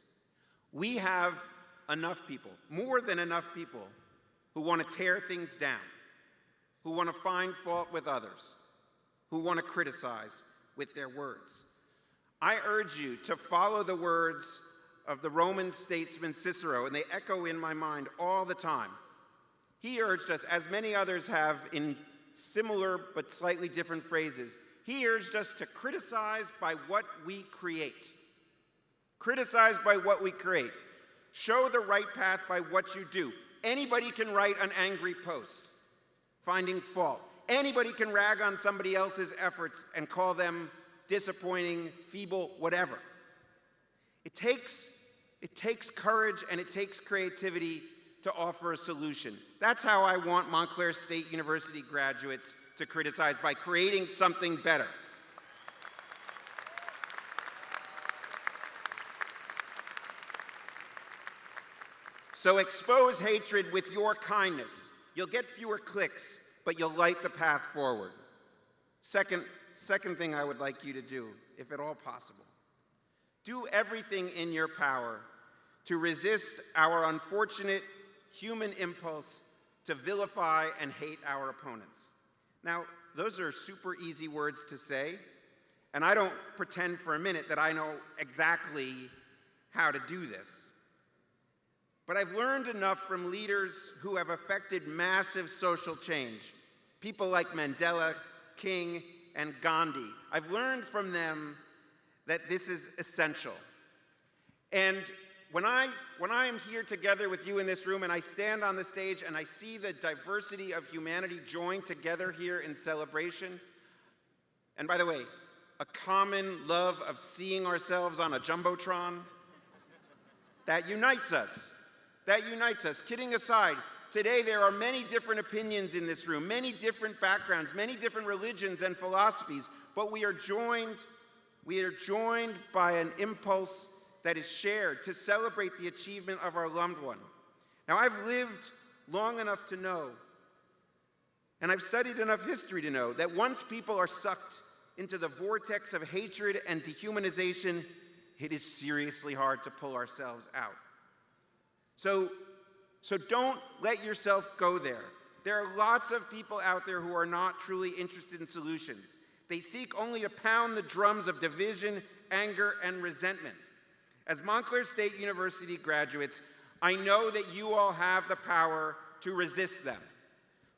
We have enough people, more than enough people, who want to tear things down, who want to find fault with others, who want to criticize with their words. I urge you to follow the words of the Roman statesman Cicero, and they echo in my mind all the time. He urged us, as many others have in similar but slightly different phrases, he urged us to criticize by what we create. Criticize by what we create. Show the right path by what you do. Anybody can write an angry post, finding fault. Anybody can rag on somebody else's efforts and call them disappointing, feeble, whatever. It takes courage and it takes creativity to offer a solution. That's how I want Montclair State University graduates to criticize, by creating something better. So expose hatred with your kindness. You'll get fewer clicks, but you'll light the path forward. Second thing I would like you to do, if at all possible, do everything in your power to resist our unfortunate human impulse to vilify and hate our opponents. Now, those are super easy words to say, and I don't pretend for a minute that I know exactly how to do this. But I've learned enough from leaders who have affected massive social change, people like Mandela, King, and Gandhi. I've learned from them that this is essential. And when I am here together with you in this room and I stand on the stage and I see the diversity of humanity joined together here in celebration, and by the way, a common love of seeing ourselves on a Jumbotron, that unites us. That unites us. Kidding aside, today there are many different opinions in this room, many different backgrounds, many different religions and philosophies, but we are joined by an impulse that is shared to celebrate the achievement of our loved one. Now, I've lived long enough to know, and I've studied enough history to know, that once people are sucked into the vortex of hatred and dehumanization, it is seriously hard to pull ourselves out. So don't let yourself go there. There are lots of people out there who are not truly interested in solutions. They seek only to pound the drums of division, anger, and resentment. As Montclair State University graduates, I know that you all have the power to resist them.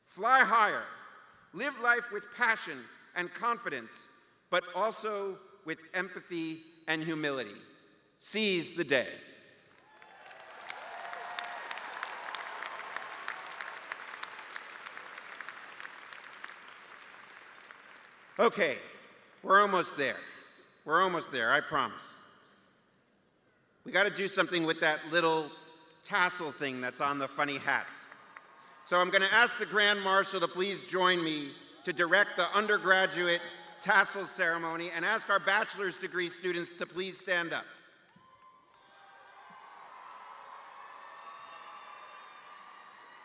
Fly higher, live life with passion and confidence, but also with empathy and humility. Seize the day. Okay, we're almost there. We're almost there, I promise. We got to do something with that little tassel thing that's on the funny hats. So I'm going to ask the Grand Marshal to please join me to direct the undergraduate tassel ceremony and ask our bachelor's degree students to please stand up.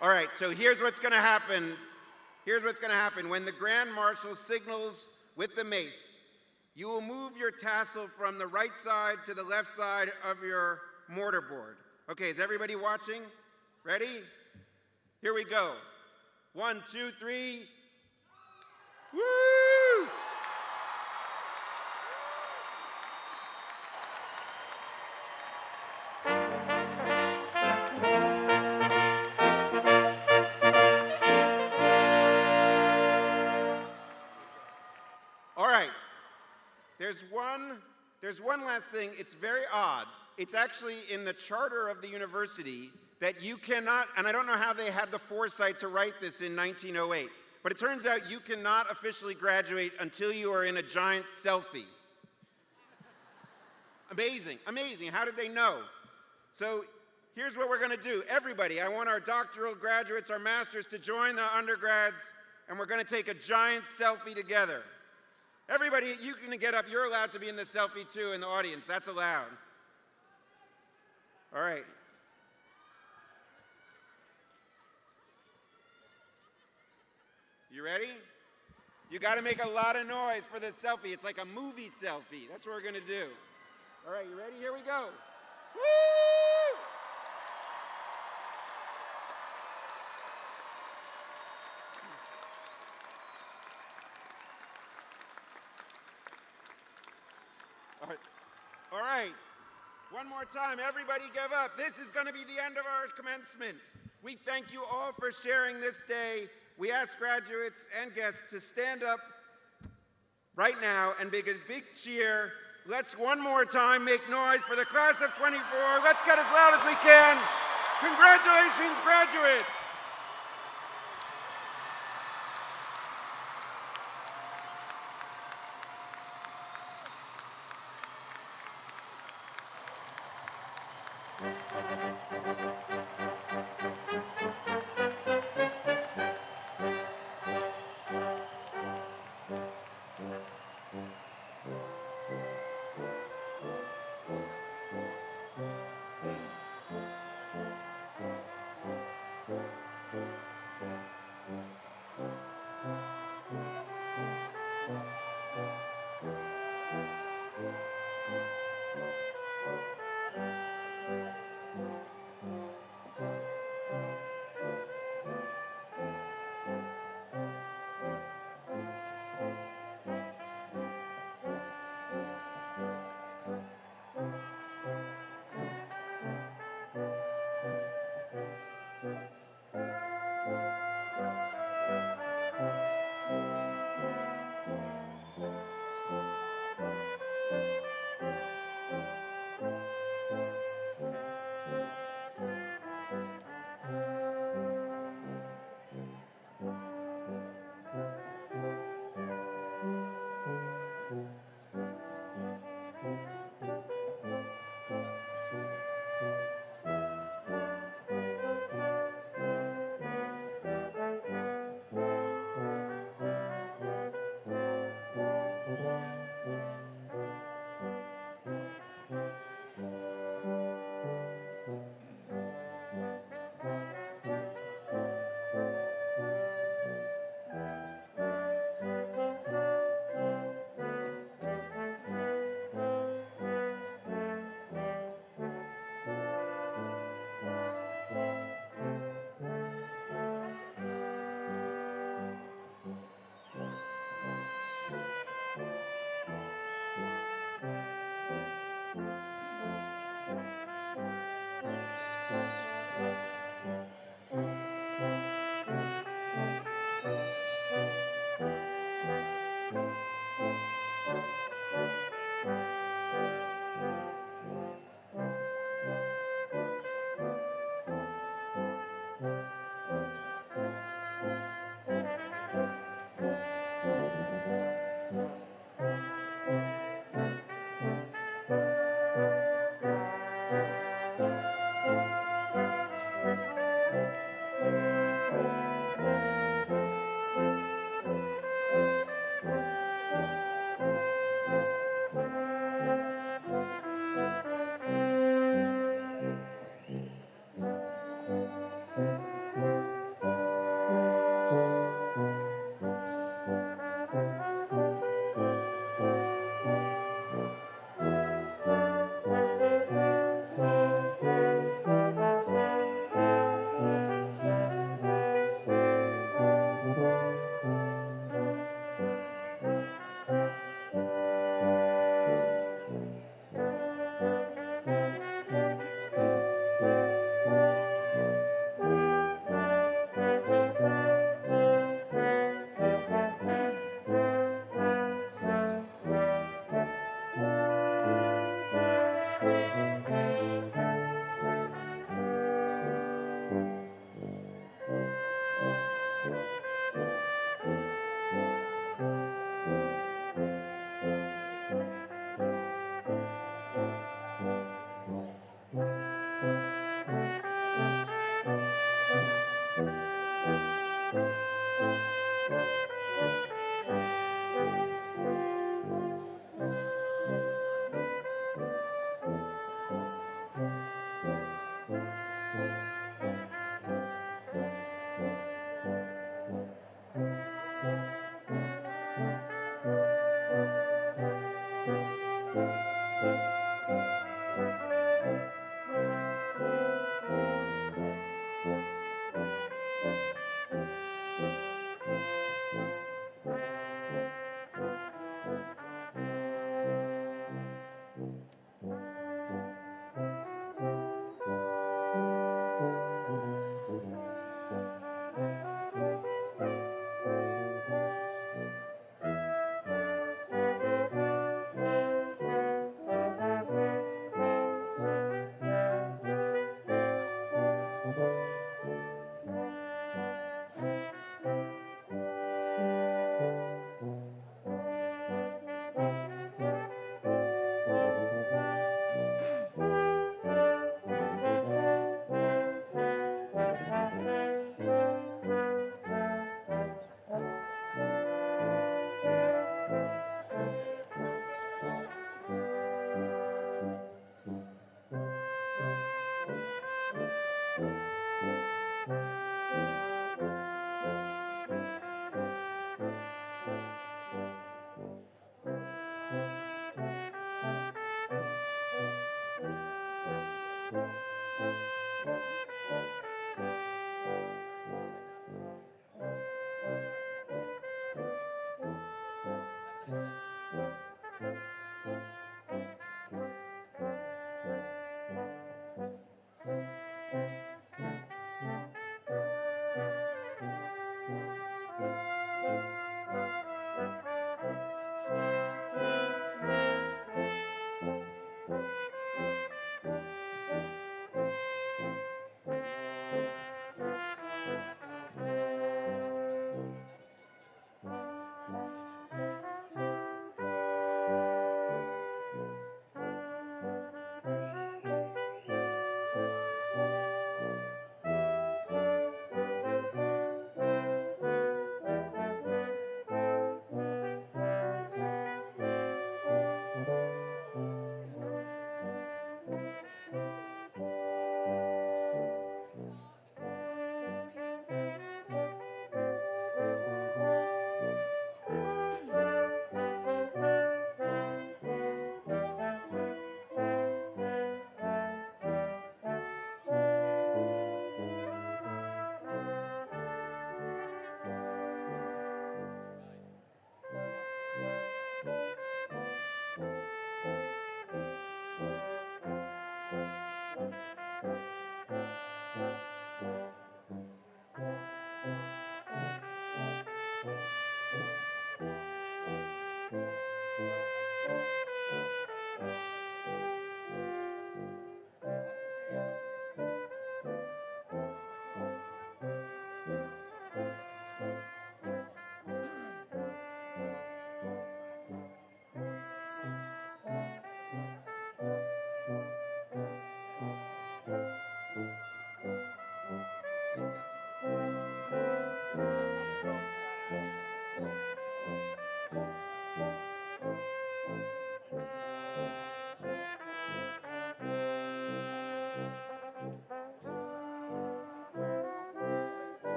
All right, so here's what's going to happen. Here's what's going to happen. When the Grand Marshal signals with the mace, you will move your tassel from the right side to the left side of your mortarboard. Okay, is everybody watching? Ready? Here we go. 1, 2, 3. Woo! All right. There's one last thing. It's very odd. It's actually in the charter of the university that you cannot, and I don't know how they had the foresight to write this in 1908, but it turns out you cannot officially graduate until you are in a giant selfie. Amazing, amazing. How did they know? So here's what we're going to do. Everybody, I want our doctoral graduates, our masters to join the undergrads, and we're going to take a giant selfie together. Everybody, you can get up. You're allowed to be in the selfie too in the audience. That's allowed. All right. You ready? You got to make a lot of noise for this selfie. It's like a movie selfie. That's what we're going to do. All right, you ready? Here we go. Woo! All right. One more time, everybody give up. This is going to be the end of our commencement. We thank you all for sharing this day. We ask graduates and guests to stand up right now and make a big cheer. Let's one more time make noise for the class of 24. Let's get as loud as we can. Congratulations, graduates.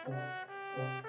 Thank you.